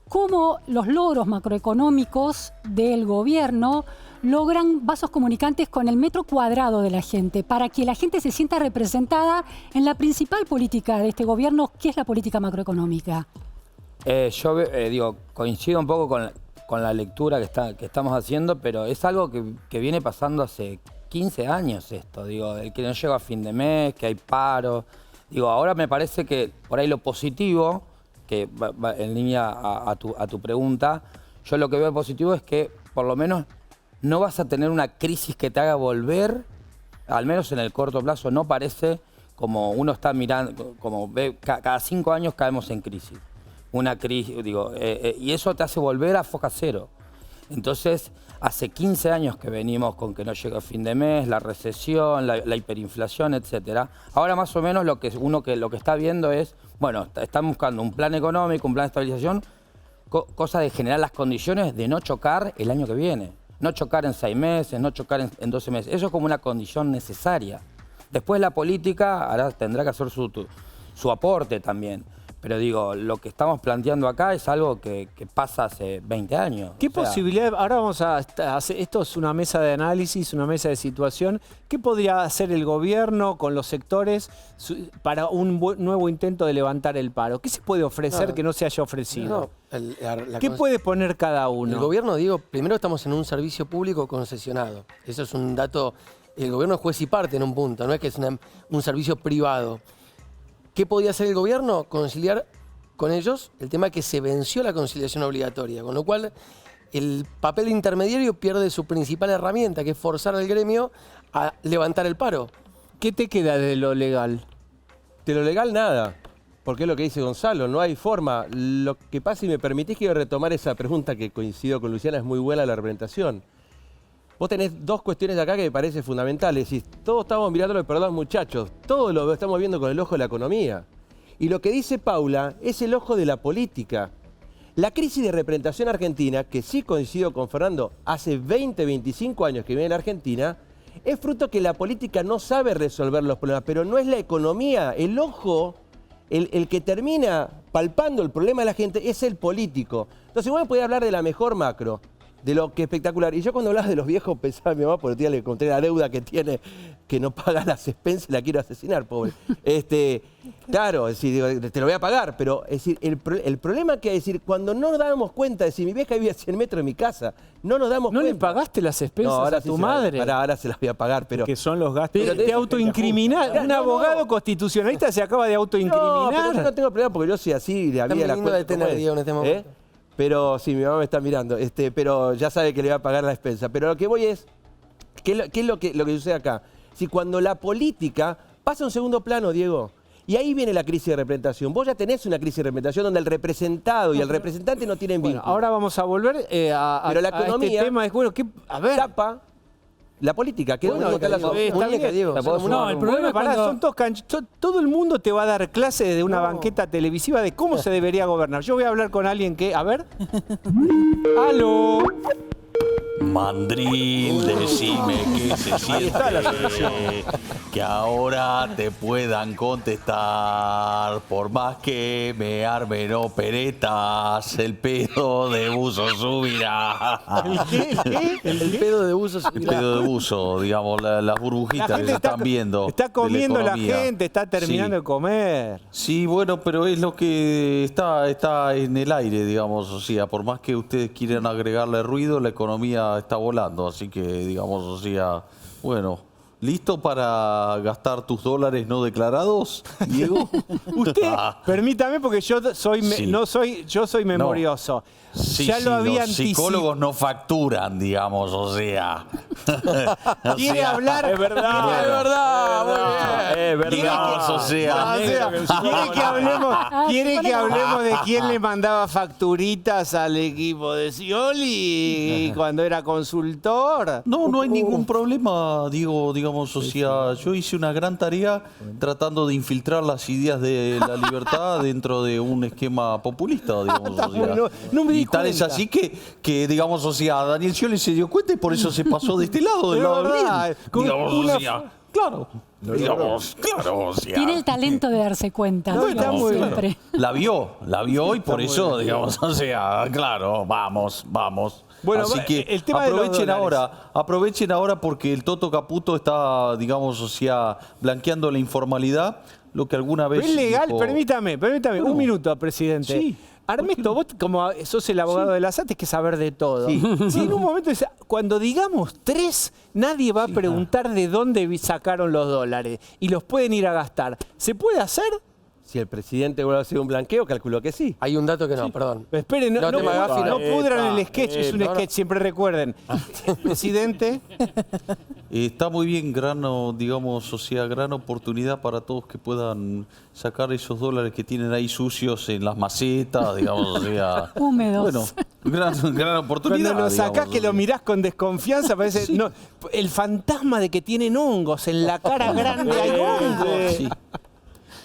cómo los logros macroeconómicos del gobierno logran vasos comunicantes con el metro cuadrado de la gente, para que la gente se sienta representada en la principal política de este gobierno, que es la política macroeconómica. Yo coincido un poco con la lectura que estamos haciendo, pero es algo que viene pasando hace 15 años esto, el que no llega a fin de mes, que hay paro. Ahora me parece que por ahí lo positivo, que va en línea a tu pregunta, yo lo que veo positivo es que por lo menos no vas a tener una crisis que te haga volver, al menos en el corto plazo, no parece como uno está mirando, como ve, cada 5 años caemos en crisis. Una crisis, y eso te hace volver a foca cero. Entonces, hace 15 años que venimos con que no llega a fin de mes, la recesión, la hiperinflación, etcétera. Ahora más o menos lo que está viendo es, bueno, están buscando un plan económico, un plan de estabilización, cosa de generar las condiciones de no chocar el año que viene. No chocar en 6 meses, no chocar en 12 meses. Eso es como una condición necesaria. Después la política ahora tendrá que hacer su aporte también. Pero lo que estamos planteando acá es algo que pasa hace 20 años. ¿Qué posibilidad? Ahora vamos a hacer, esto es una mesa de análisis, una mesa de situación. ¿Qué podría hacer el gobierno con los sectores para un nuevo intento de levantar el paro? ¿Qué se puede ofrecer que no se haya ofrecido? ¿Qué puede poner cada uno? El gobierno, primero estamos en un servicio público concesionado. Eso es un dato. El gobierno es juez y parte en un punto, no es que es un servicio privado. ¿Qué podía hacer el gobierno? Conciliar con ellos el tema que se venció la conciliación obligatoria, con lo cual el papel intermediario pierde su principal herramienta, que es forzar al gremio a levantar el paro. ¿Qué te queda de lo legal? De lo legal nada, porque es lo que dice Gonzalo, no hay forma. Lo que pasa, y me permitís, quiero retomar esa pregunta que coincido con Luciana, es muy buena la representación. Vos tenés dos cuestiones acá que me parecen fundamentales. Y todos estamos mirándolo, perdón muchachos, todo lo estamos viendo con el ojo de la economía. Y lo que dice Paula es el ojo de la política. La crisis de representación argentina, que sí coincido con Fernando, hace 20, 25 años que viene en Argentina, es fruto que la política no sabe resolver los problemas, pero no es la economía. El ojo, el que termina palpando el problema de la gente es el político. Entonces vos me podés hablar de la mejor macro, de lo que es espectacular. Y yo cuando hablaba de los viejos pensaba en mi mamá, porque el día le conté la deuda que tiene, que no paga las expensas, la quiero asesinar, pobre. Claro, es decir, te lo voy a pagar, pero es decir, el problema que es decir, cuando no nos damos cuenta de si mi vieja vivía a 100 metros de mi casa, no nos damos cuenta. ¿No le pagaste las expensas a tu madre? Ahora se las voy a pagar, pero... Que son los gastos... Te autoincriminás. Un abogado constitucionalista se acaba de autoincriminar. No, pero yo no tengo problema porque yo soy así, la vida la cuento. De tener en este momento. Pero sí, mi mamá me está mirando, pero ya sabe que le va a pagar la expensa. Pero lo que voy es, ¿qué es lo que sucede acá? Si cuando la política pasa a un segundo plano, Diego, y ahí viene la crisis de representación. Vos ya tenés una crisis de representación donde el representado y el representante no tienen vínculo. Bueno, ahora vamos a volver a la economía este tema. Es bueno, a ver. Tapa la política. Que bueno, está el problema es cuando... todo el mundo te va a dar clases de una banqueta televisiva de cómo se debería gobernar. Yo voy a hablar con alguien que... A ver. ¡Aló! Mandrín, decime que se siente que ahora te puedan contestar. Por más que me armen operetas, el pedo de buzo subirá. ¿El pedo de buzo subirá? El pedo de buzo, digamos, las burbujitas que se están viendo. Está comiendo la gente, está terminando de comer. Sí, bueno, pero es lo que está en el aire, digamos. O sea, por más que ustedes quieran agregarle ruido, la economía está volando, así que digamos, o sea, bueno, ¿listo para gastar tus dólares no declarados, Diego? Usted, permítame, porque yo soy memorioso. Sí, ya lo había los psicólogos no facturan, digamos, o sea. Quiere hablar. Es verdad, es verdad. Es verdad. O sea, quiere que hablemos de quién le mandaba facturitas al equipo de Scioli cuando era consultor. No hay ningún problema, Diego, digamos, o sea, yo hice una gran tarea tratando de infiltrar las ideas de la libertad dentro de un esquema populista, digamos, o sea. No me y tal es así que, digamos, o sea, Daniel Scioli se dio cuenta y por eso se pasó de este lado, del lado del bien. Digamos, o sea, claro. Digamos, claro, o sea. Tiene el talento de darse cuenta. Siempre. La vio y por eso, digamos, o sea, claro, vamos. Bueno, así que el tema aprovechen ahora porque el Toto Caputo está, digamos, o sea, blanqueando la informalidad, lo que alguna vez es legal, dijo... permítame, un minuto, presidente. Sí. Armesto, vos como sos el abogado de la SAT, tenés que saber de todo. Sí. Si en un momento, cuando digamos 3, nadie va a preguntar de dónde sacaron los dólares y los pueden ir a gastar. ¿Se puede hacer? Si el presidente vuelve a hacer un blanqueo, calculo que sí. Hay un dato que no, perdón. Pero esperen, no pudran el sketch, es un sketch, siempre recuerden. Presidente. Está muy bien, gran oportunidad para todos que puedan sacar esos dólares que tienen ahí sucios en las macetas, digamos, o sea... Húmedos. Bueno, gran oportunidad. Cuando lo sacás, que lo mirás con desconfianza, parece... Sí. No, el fantasma de que tienen hongos, en la cara grande hay hongos. Sí.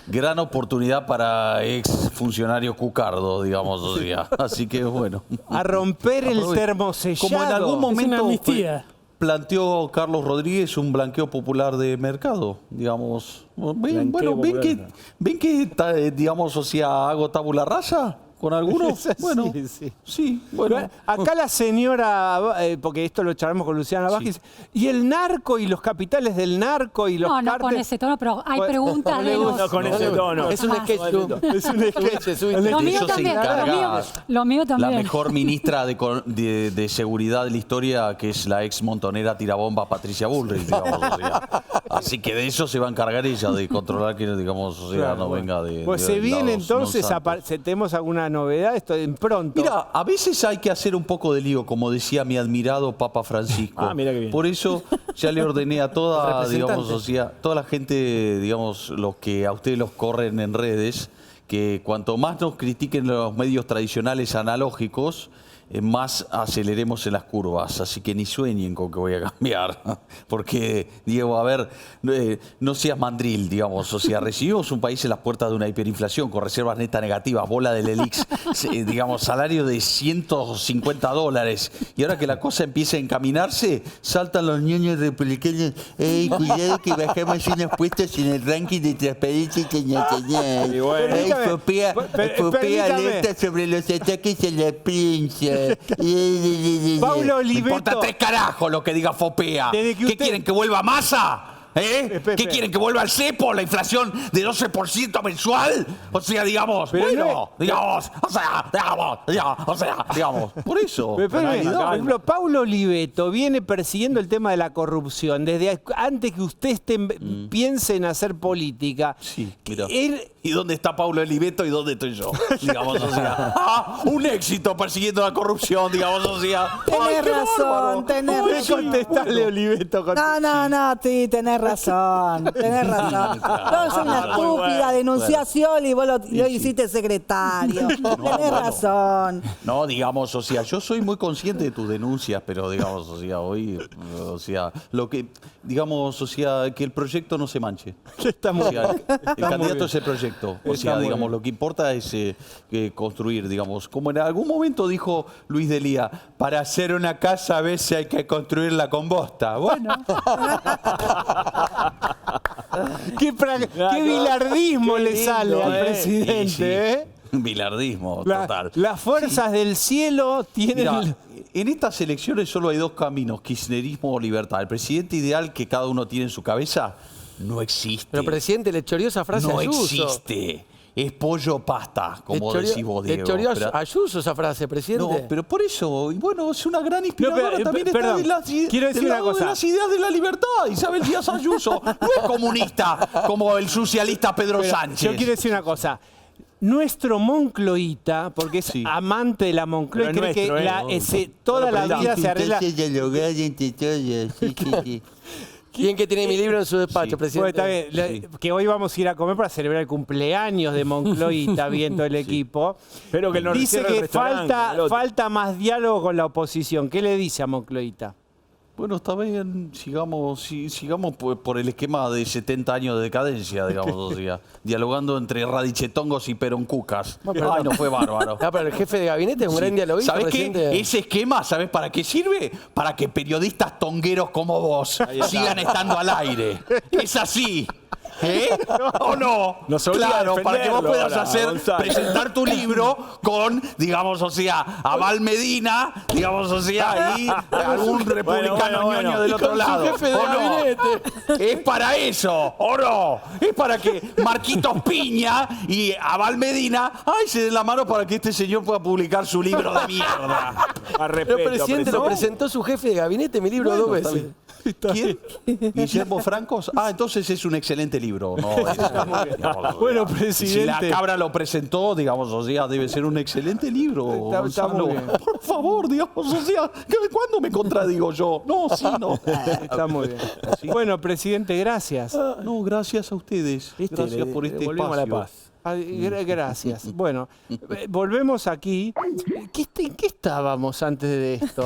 Gran oportunidad para ex funcionario Cucardo, digamos, o sea. Así que bueno. A romper el termosellado. Como en algún momento planteó Carlos Rodríguez un blanqueo popular de mercado, digamos. Ven que digamos, o sea, hago tabula rasa con algunos. Bueno, sí, bueno. Acá la señora, porque esto lo charlamos con Luciana Vázquez, y el narco y los capitales del narco y los No con ese tono, pero hay preguntas de los... No con ese tono. Es un sketch. Es un sketch. Lo mío también, lo mío también. La mejor ministra de Seguridad de la historia, que es la ex montonera tirabomba Patricia Bullrich, digamos. O sea, así que de eso se va a encargar ella, de controlar que, digamos, o sea, no venga de... Pues se viene entonces, tenemos alguna novedad, esto en pronto. Mira, a veces hay que hacer un poco de lío, como decía mi admirado Papa Francisco. Mira qué bien. Por eso ya le ordené a toda, digamos, o sea, toda la gente, digamos, los que a ustedes los corren en redes, que cuanto más nos critiquen los medios tradicionales analógicos, más aceleremos en las curvas. Así que ni sueñen con que voy a cambiar. Porque, Diego, a ver, no seas mandril, digamos. O sea, recibimos un país en las puertas de una hiperinflación con reservas netas negativas, bola del ELIX, digamos, salario de $150. Y ahora que la cosa empieza a encaminarse, saltan los niños republicanos. ¡Ey, cuidado que bajamos unos puestos en el ranking de transparencia internacional! ¡Ey, Fopea alerta sobre los ataques a la prensa! Paulo Oliveto. Me importa 3 carajos lo que diga Fopea. ¿Qué quieren, que vuelva Massa? ¿Qué quieren, que vuelva el cepo? ¿La inflación de 12% mensual? O sea, digamos, digamos. Por eso. Por ejemplo, Paulo Oliveto viene persiguiendo el tema de la corrupción desde antes que usted piense en hacer política. Sí, mira. ¿Y dónde está Paulo Oliveto y dónde estoy yo? Digamos, o sea, un éxito persiguiendo la corrupción, digamos, o sea. Tenés razón, tenés razón. Contestale, Oliveto. No, sí, tenés razón. Tenés razón. Vos sos una estúpida, denunciás a Scioli y vos lo hiciste secretario. Tenés razón. No, digamos, o sea, yo soy muy consciente de tus denuncias, pero digamos, o sea, hoy, o sea, lo que, digamos, o sea, que el proyecto no se manche. Estamos, o sea, el candidato es el proyecto. O sea, digamos, lo que importa es construir, digamos. Como en algún momento dijo Luis Delía, para hacer una casa a veces hay que construirla con bosta. Bueno. Qué bilardismo le sale al presidente, Bilardismo, total. Las fuerzas del cielo tienen... Mira, en estas elecciones solo hay 2 caminos, kirchnerismo o libertad. El presidente ideal que cada uno tiene en su cabeza no existe. Pero, presidente, le choreó esa frase a Ayuso. No existe. Es pollo pasta, como decís vos, Diego. Le choreó a Ayuso esa frase, presidente. No, pero por eso, y bueno, es una gran inspiradora. También está de las ideas de la libertad. Isabel Díaz Ayuso no es comunista como el socialista Pedro Sánchez. Yo quiero decir una cosa. Nuestro Moncloita, porque es amante de la Moncloa, y cree que toda la vida se arregla... ¿Quién que tiene mi libro en su despacho, presidente? Bueno, está bien, que hoy vamos a ir a comer para celebrar el cumpleaños de Moncloita, bien todo el equipo. Pero que dice que falta más diálogo con la oposición. ¿Qué le dice a Moncloita? Bueno, está bien, sigamos por el esquema de 70 años de decadencia, digamos, o sea, dialogando entre radichetongos y peroncucas. Ay, no fue bárbaro. No, pero el jefe de gabinete es un gran dialoguista, ¿sabés presidente. qué? Ese esquema, ¿sabés para qué sirve? Para que periodistas tongueros como vos sigan estando al aire. Es así. ¿O no? Claro, para que vos puedas presentar tu libro con, digamos, o sea, Abal Medina, digamos, o sea, y algún republicano ñoño del otro lado. ¿O no? Es para eso, ¿o no? Es para que Marquitos Piña y Abal Medina se den la mano para que este señor pueda publicar su libro de mierda. Pero, presidente, lo presentó su jefe de gabinete, mi libro 2 veces. ¿Quién? Guillermo Francos. Entonces es un excelente libro. No, bueno, presidente. Si la cabra lo presentó, digamos, o sea, debe ser un excelente libro. Está muy bien. Por favor, digamos, o sea, ¿cuándo me contradigo yo? No, sí, no. Está muy bien. ¿Sí? Bueno, presidente, gracias. No, gracias a ustedes. Gracias por este espacio. A la paz. Gracias. Bueno, volvemos aquí. ¿En qué estábamos antes de esto?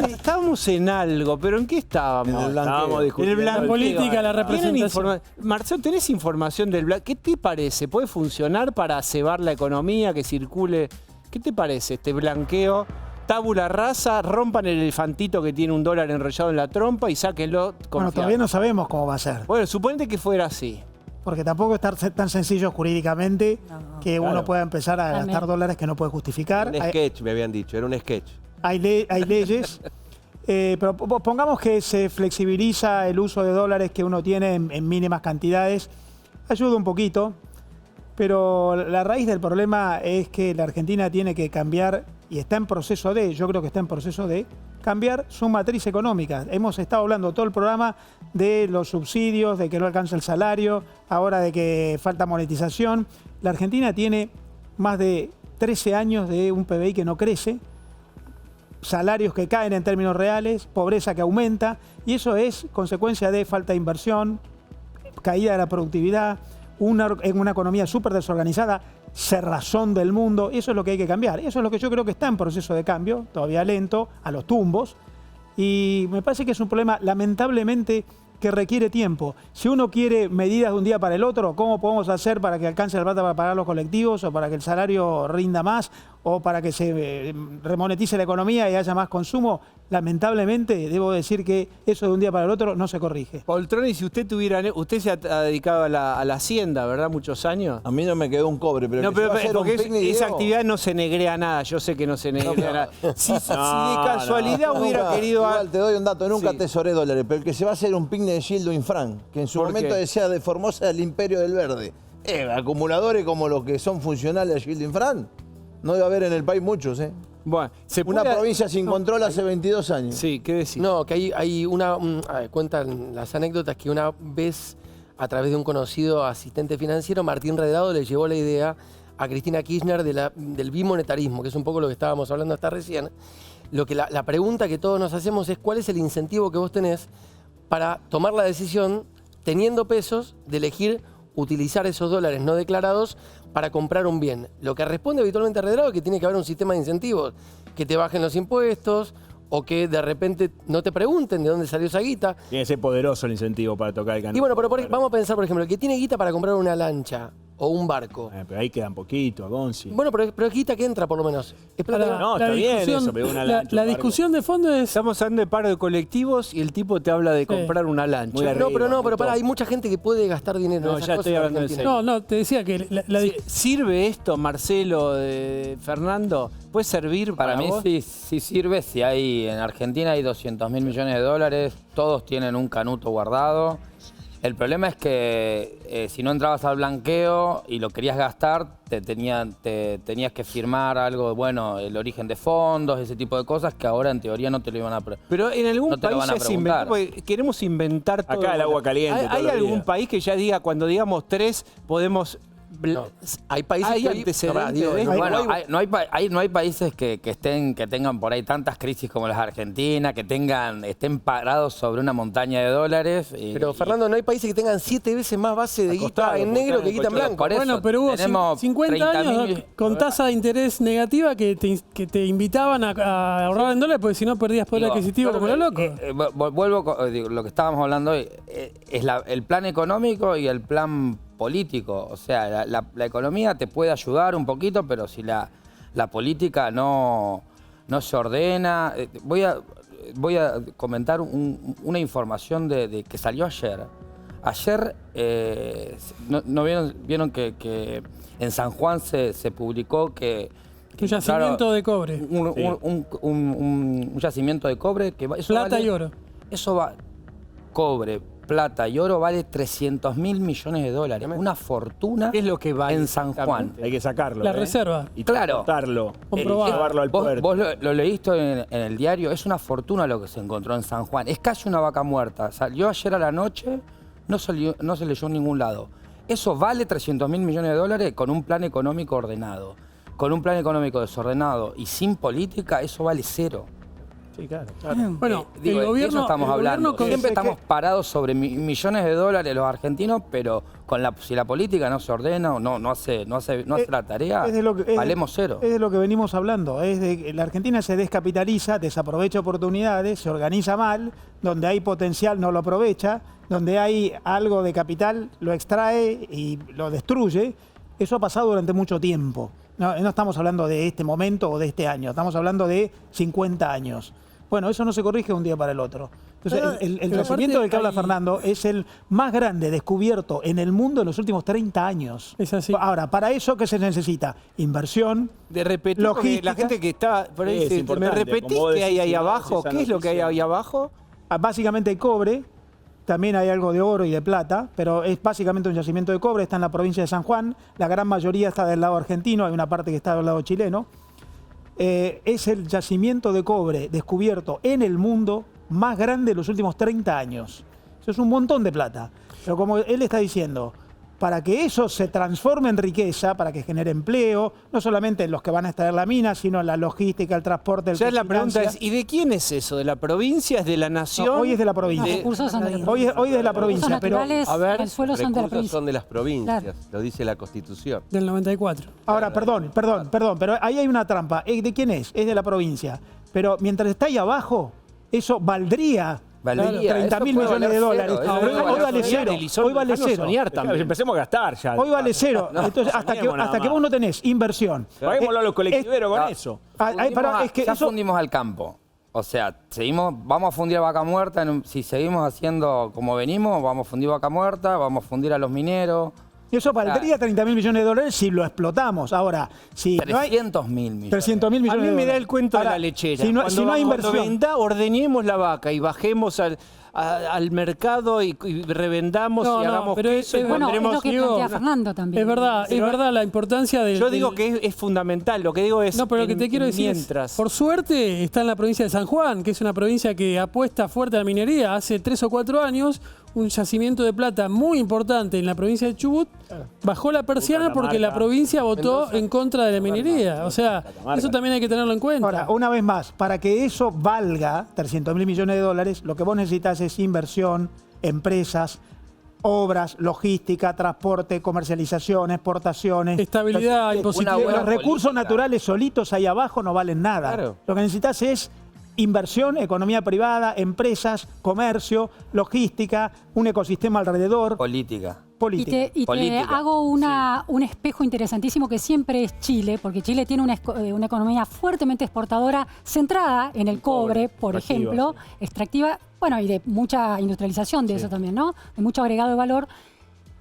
Estábamos en algo, pero ¿en qué estábamos? Estábamos discutiendo. En el política, la representación. Marcelo, ¿tenés información del blanqueo? ¿Qué te parece? ¿Puede funcionar para cebar la economía, que circule? ¿Qué te parece este blanqueo? Tabula rasa, rompan el elefantito que tiene $1 enrollado en la trompa y sáquenlo confiado. Bueno, todavía no sabemos cómo va a ser. Bueno, suponete que fuera así. Porque tampoco es tan sencillo jurídicamente que uno pueda empezar a gastar dólares que no puede justificar. Un sketch, me habían dicho, era un sketch. Hay leyes, pero pongamos que se flexibiliza el uso de dólares que uno tiene en mínimas cantidades. Ayuda un poquito, pero la raíz del problema es que la Argentina tiene que cambiar, y está en proceso yo creo que está en proceso de cambiar su matriz económica. Hemos estado hablando todo el programa de los subsidios, de que no alcanza el salario, ahora de que falta monetización. La Argentina tiene más de 13 años de un PBI que no crece, salarios que caen en términos reales, pobreza que aumenta, y eso es consecuencia de falta de inversión, caída de la productividad, en una economía súper desorganizada, cerrazón del mundo. Eso es lo que hay que cambiar. Eso es lo que yo creo que está en proceso de cambio, todavía lento, a los tumbos, y me parece que es un problema lamentablemente que requiere tiempo. Si uno quiere medidas de un día para el otro, ¿cómo podemos hacer para que alcance la plata para pagar los colectivos, o para que el salario rinda más, o para que se remonetice la economía y haya más consumo? Lamentablemente, debo decir que eso de un día para el otro no se corrige. Poltroni, si usted se ha dedicado a la hacienda, ¿verdad? Muchos años. A mí no me quedó un cobre, pero, porque esa actividad no se negrea nada. Yo sé que no se negrea nada. Si de casualidad hubiera querido... Igual te doy un dato, nunca atesoré dólares, pero el que se va a hacer un picnic de Gildo Infran, que en su momento decía de Formosa el imperio del verde. Acumuladores como los que son funcionales a Gildo Infran, no debe haber en el país muchos, Bueno, una provincia sin control hace 22 años. Sí, ¿qué decís? No, que hay cuentan las anécdotas que una vez, a través de un conocido asistente financiero, Martín Redado le llevó la idea a Cristina Kirchner del bimonetarismo, que es un poco lo que estábamos hablando hasta recién. La pregunta que todos nos hacemos es: ¿cuál es el incentivo que vos tenés para tomar la decisión, teniendo pesos, de elegir utilizar esos dólares no declarados para comprar un bien? Lo que responde habitualmente Redrado es que tiene que haber un sistema de incentivos, que te bajen los impuestos, o que de repente no te pregunten de dónde salió esa guita. Tiene que ser poderoso el incentivo para tocar el canal. Y bueno, pero vamos a pensar, por ejemplo, el que tiene guita para comprar una lancha o un barco. Pero ahí quedan poquito, Gonzi. Bueno, pero es guita que entra, por lo menos. Es plata. No, está bien eso, pero una lancha. La discusión de fondo es... Estamos hablando de paro de colectivos y el tipo te habla de comprar una lancha. Pero hay mucha gente que puede gastar dinero en esas cosas. Estoy hablando de serio. No, te decía que... ¿Sirve esto, Marcelo, Fernando? ¿Puede servir para mí? vos? Sí sirve. Si en Argentina hay 200.000 millones de dólares, todos tienen un canuto guardado. El problema es que si no entrabas al blanqueo y lo querías gastar, tenías que firmar algo, bueno, el origen de fondos, ese tipo de cosas que ahora en teoría no te lo iban a preguntar. Pero en algún país ya se inventó, porque queremos inventar todo. Acá el agua caliente. ¿Hay algún país que ya diga, cuando digamos 3, podemos... No. Hay países que antecedentes. No hay países que tengan por ahí tantas crisis como las Argentinas, que estén parados sobre una montaña de dólares. Pero Fernando, no hay países que tengan 7 veces más base de guita en negro que guita en blanco. Bueno, pero hubo 50 años con tasa de interés negativa que te invitaban a ahorrar en dólares, porque si no perdías poder adquisitivo como lo loco. Vuelvo con lo que estábamos hablando hoy. Es el plan económico y el plan político. O sea, la economía te puede ayudar un poquito, pero si la política no se ordena... Voy a comentar una información que salió ayer. Ayer, ¿no vieron que en San Juan se publicó que... Un yacimiento de cobre. Un yacimiento de cobre que plata y oro. Eso va... Cobre, plata y oro vale 300.000 millones de dólares. Una fortuna. ¿Qué es lo que vale en San Juan? Hay que sacarlo. La reserva. Y claro. Llevarlo al puerto. Vos lo leíste en el diario. Es una fortuna lo que se encontró en San Juan. Es casi una vaca muerta. Salió ayer a la noche, no se leyó en ningún lado. Eso vale 300.000 millones de dólares con un plan económico ordenado. Con un plan económico desordenado y sin política, eso vale 0. Sí, claro. Bueno, el gobierno, de eso estamos hablando. Siempre estamos parados sobre millones de dólares los argentinos, pero si la política no se ordena o no hace la tarea, valemos 0. Es de lo que venimos hablando. Es de que la Argentina se descapitaliza, desaprovecha oportunidades, se organiza mal, donde hay potencial no lo aprovecha, donde hay algo de capital lo extrae y lo destruye. Eso ha pasado durante mucho tiempo. No estamos hablando de este momento o de este año, estamos hablando de 50 años. Bueno, eso no se corrige de un día para el otro. Entonces, el yacimiento del que habla Fernando es el más grande descubierto en el mundo en los últimos 30 años. Es así. Ahora, ¿para eso qué se necesita? Inversión, de repetir, logística. La gente que está por ahí dice, ¿me repetís qué hay ahí abajo? ¿Qué es lo que hay ahí abajo? Básicamente hay cobre, también hay algo de oro y de plata, pero es básicamente un yacimiento de cobre, está en la provincia de San Juan, la gran mayoría está del lado argentino, hay una parte que está del lado chileno. Es el yacimiento de cobre descubierto en el mundo más grande de los últimos 30 años. Eso es un montón de plata. Pero como él está diciendo, para que eso se transforme en riqueza, para que genere empleo, no solamente en los que van a extraer la mina, sino en la logística, el transporte, el Ya la pregunta es, ¿y de quién es eso? ¿De la provincia? ¿Es de la nación? No, hoy es de la provincia. Los recursos son de la Hoy es de la provincia, pero a ver, el suelo son de la Recursos provincia. son de las provincias, Claro. lo dice la Constitución. Del 94. ahora, perdón, pero ahí hay una trampa. ¿De quién es? Es de la provincia. Pero mientras está ahí abajo, eso valdría 30 mil millones de dólares. Hoy vale cero. Hoy vale cero. Empecemos a gastar ya. Hoy vale cero. Entonces, hasta que vos no tenés inversión. Paguémoslo a los colectiveros con eso. Ya fundimos al campo. O sea, vamos a fundir a Vaca Muerta. Si seguimos haciendo como venimos, vamos a fundir Vaca Muerta, vamos a fundir a los mineros. Y eso valdría 30 mil millones de dólares si lo explotamos. Ahora, si 300 mil millones. 300 mil millones A mí de me dólares. da el cuento Ahora, de la lechera. Si no Cuando hay inversión. venda, ordeñemos la vaca y bajemos al mercado y revendamos y hagamos pero queso y Bueno, es pondremos... lo que plantea Fernando también. Es verdad la importancia de... Yo digo que es fundamental, lo que digo es... No, pero lo que te quiero decir mientras... es, por suerte está en la provincia de San Juan, que es una provincia que apuesta fuerte a la minería. Hace 3 o 4 años, un yacimiento de plata muy importante en la provincia de Chubut bajó la persiana porque la provincia votó en contra de la minería. O sea, eso también hay que tenerlo en cuenta. Ahora, una vez más, para que eso valga 300 mil millones de dólares, lo que vos necesitas es inversión, empresas, obras, logística, transporte, comercialización, exportaciones. Estabilidad impositiva. Los recursos naturales solitos ahí abajo no valen nada. Claro. Lo que necesitas es inversión, economía privada, empresas, comercio, logística, un ecosistema alrededor. Política. Y te hago un espejo interesantísimo que siempre es Chile, porque Chile tiene una economía fuertemente exportadora centrada en el cobre, por ejemplo, extractiva, bueno, y de mucha industrialización de eso también, ¿no? De mucho agregado de valor.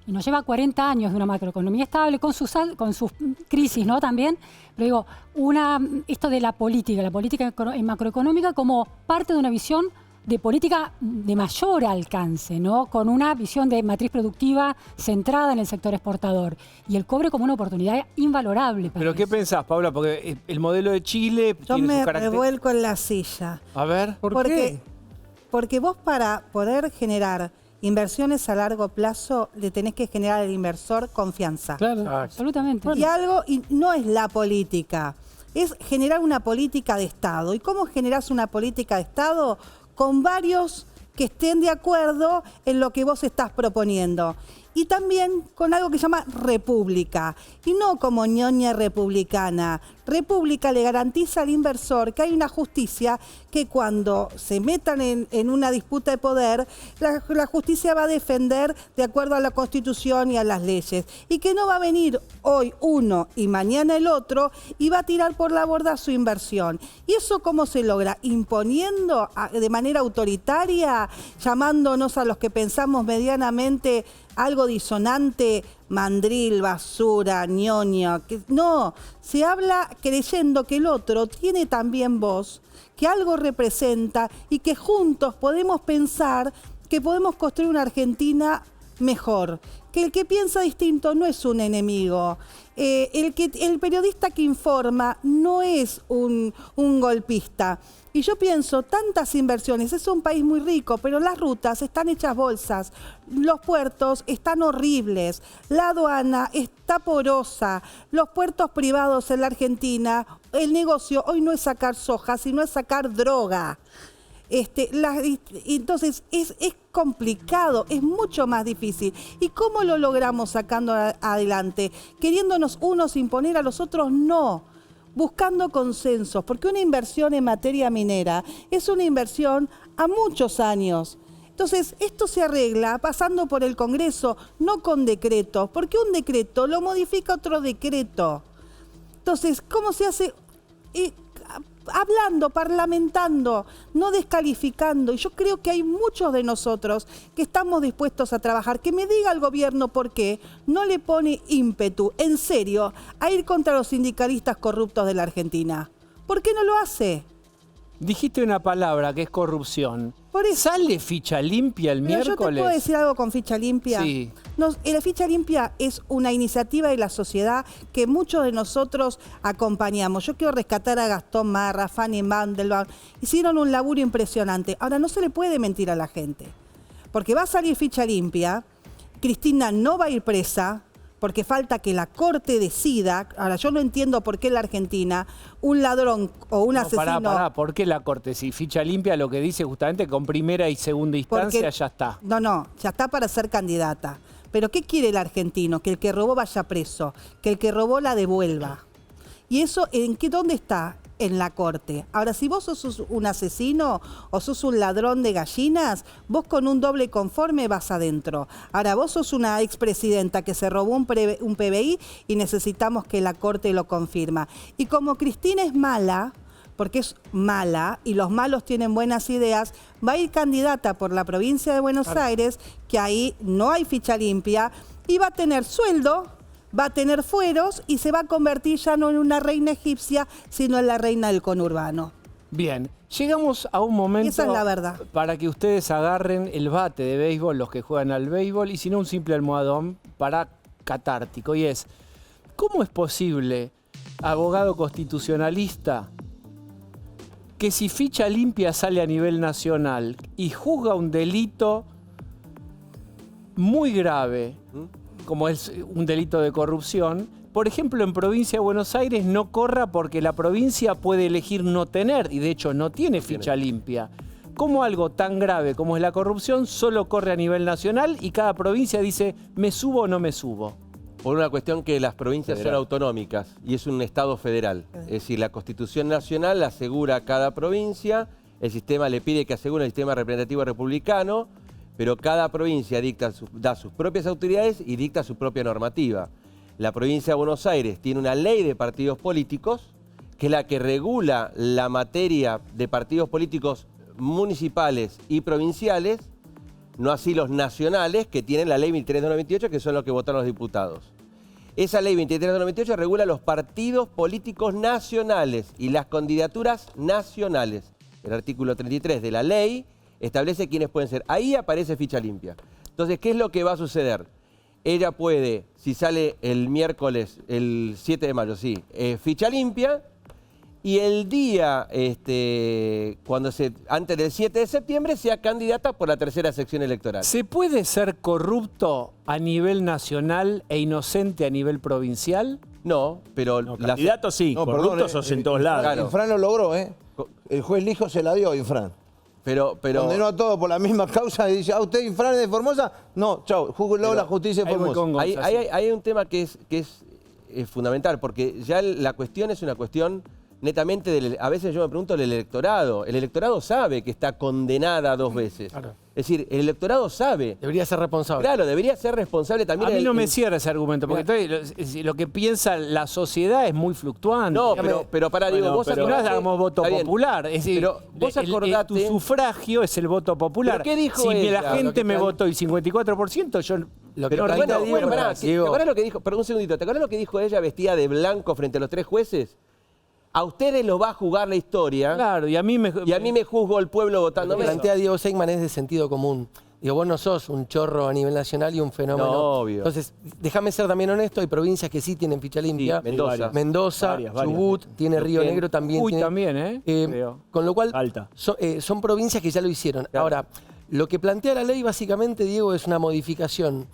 Y nos lleva 40 años de una macroeconomía estable, con sus crisis, ¿no? También. Pero digo, esto de la política macroeconómica como parte de una visión de política de mayor alcance, ¿no? Con una visión de matriz productiva centrada en el sector exportador. Y el cobre como una oportunidad invalorable. ¿Pero qué pensás, Paula? Porque el modelo de Chile Yo tiene me sus características... revuelco en la silla. A ver, ¿por qué? Porque vos para poder generar inversiones a largo plazo le tenés que generar al inversor confianza. Claro, absolutamente. Y no es la política, es generar una política de Estado. ¿Y cómo generás una política de Estado? Con varios que estén de acuerdo en lo que vos estás proponiendo. Y también con algo que se llama república, y no como ñoña republicana. República le garantiza al inversor que hay una justicia que cuando se metan en una disputa de poder, la justicia va a defender de acuerdo a la Constitución y a las leyes. Y que no va a venir hoy uno y mañana el otro y va a tirar por la borda su inversión. ¿Y eso cómo se logra? Imponiendo de manera autoritaria, llamándonos a los que pensamos medianamente algo disonante, mandril, basura, ñoña. No, se habla creyendo que el otro tiene también voz, que algo representa y que juntos podemos pensar que podemos construir una Argentina mejor. Que el que piensa distinto no es un enemigo. El periodista que informa no es un golpista. Y yo pienso, tantas inversiones, es un país muy rico, pero las rutas están hechas bolsas, los puertos están horribles, la aduana está porosa, los puertos privados en la Argentina, el negocio hoy no es sacar soja, sino es sacar droga. Entonces es complicado, es mucho más difícil. ¿Y cómo lo logramos sacando adelante? Queriéndonos unos imponer a los otros, no. Buscando consensos, porque una inversión en materia minera es una inversión a muchos años. Entonces, esto se arregla pasando por el Congreso, no con decretos, porque un decreto lo modifica otro decreto. Entonces, ¿cómo se hace? Hablando, parlamentando, no descalificando. Y yo creo que hay muchos de nosotros que estamos dispuestos a trabajar. Que me diga el gobierno por qué no le pone ímpetu, en serio, a ir contra los sindicalistas corruptos de la Argentina. ¿Por qué no lo hace? Dijiste una palabra que es corrupción. Por eso. ¿Sale ficha limpia el Mira, miércoles? ¿yo te puedo decir algo con ficha limpia? Sí. La ficha limpia es una iniciativa de la sociedad que muchos de nosotros acompañamos. Yo quiero rescatar a Gastón Marra, Fanny Mandelbaum. Hicieron un laburo impresionante. Ahora, no se le puede mentir a la gente. Porque va a salir ficha limpia Cristina no va a ir presa porque falta que la Corte decida. Ahora, yo no entiendo por qué en la Argentina un ladrón o un asesino... Pará, ¿por qué la Corte? Si ficha limpia lo que dice justamente con primera y segunda instancia ya está. No, ya está para ser candidata. Pero ¿qué quiere el argentino? Que el que robó vaya preso, que el que robó la devuelva. ¿Y eso dónde está? En la Corte. Ahora, si vos sos un asesino o sos un ladrón de gallinas, vos con un doble conforme vas adentro. Ahora, vos sos una expresidenta que se robó un PBI y necesitamos que la Corte lo confirma. Y como Cristina es mala, porque es mala y los malos tienen buenas ideas, va a ir candidata por la provincia de Buenos Aires, que ahí no hay ficha limpia, y va a tener sueldo, va a tener fueros y se va a convertir ya no en una reina egipcia, sino en la reina del conurbano. Bien, llegamos a un momento Esa es la verdad. Para que ustedes agarren el bate de béisbol, los que juegan al béisbol, y si no un simple almohadón para catártico. Y es, ¿cómo es posible, abogado constitucionalista, que si ficha limpia sale a nivel nacional y juzga un delito muy grave, como es un delito de corrupción, por ejemplo, en provincia de Buenos Aires no corra porque la provincia puede elegir no tener, y de hecho no tiene ficha limpia? ¿Cómo algo tan grave como es la corrupción solo corre a nivel nacional y cada provincia dice, ¿me subo o no me subo? Por una cuestión que las provincias son autonómicas y es un Estado federal. Es decir, la Constitución Nacional asegura a cada provincia, el sistema le pide que asegure el sistema representativo republicano, pero cada provincia da sus propias autoridades y dicta su propia normativa. La provincia de Buenos Aires tiene una ley de partidos políticos, que es la que regula la materia de partidos políticos municipales y provinciales, no así los nacionales, que tienen la ley 23/98, que son los que votaron los diputados. Esa ley 23/98 regula los partidos políticos nacionales y las candidaturas nacionales. El artículo 33 de la ley establece quiénes pueden ser. Ahí aparece ficha limpia. Entonces, ¿qué es lo que va a suceder? Ella puede, si sale el miércoles, el 7 de mayo, sí, ficha limpia, y el día, antes del 7 de septiembre, sea candidata por la tercera sección electoral. ¿Se puede ser corrupto a nivel nacional e inocente a nivel provincial? No, pero... No, candidato sí, corruptos sos en todos lados. Claro. Infran lo logró, ¿eh? El juez Lijo se la dio a Infran. Pero condenó a todos por la misma causa y dice, ¿a usted Infran es de Formosa? No, chao, juzgó la justicia de Formosa. Hay un tema que es fundamental, porque ya la cuestión es una cuestión netamente, a veces yo me pregunto, del electorado. El electorado sabe que está condenada 2 veces. Claro. Es decir, el electorado sabe. Debería ser responsable. Claro, debería ser responsable también. A mí no me cierra ese argumento, porque lo que piensa la sociedad es muy fluctuante. No, pero para, digo, vos no hagamos voto popular. Es decir, pero vos acordate, tu sufragio es el voto popular. ¿Pero qué dijo si ella? la gente me votó el 54%, yo... ¿te acordás lo que dijo? Perdón un segundito, ¿te acordás lo que dijo ella vestida de blanco frente a los 3 jueces? A ustedes los va a jugar la historia. Claro, y a mí me juzgó el pueblo votando. Lo que plantea Diego Seigman es de sentido común. Digo, vos no sos un chorro a nivel nacional y un fenómeno. No, obvio. Entonces, déjame ser también honesto, hay provincias que sí tienen ficha limpia. Sí, Mendoza, varias, Chubut, tiene Río Negro también. Uy, también, con lo cual, Alta. son provincias que ya lo hicieron. Claro. Ahora, lo que plantea la ley básicamente, Diego, es una modificación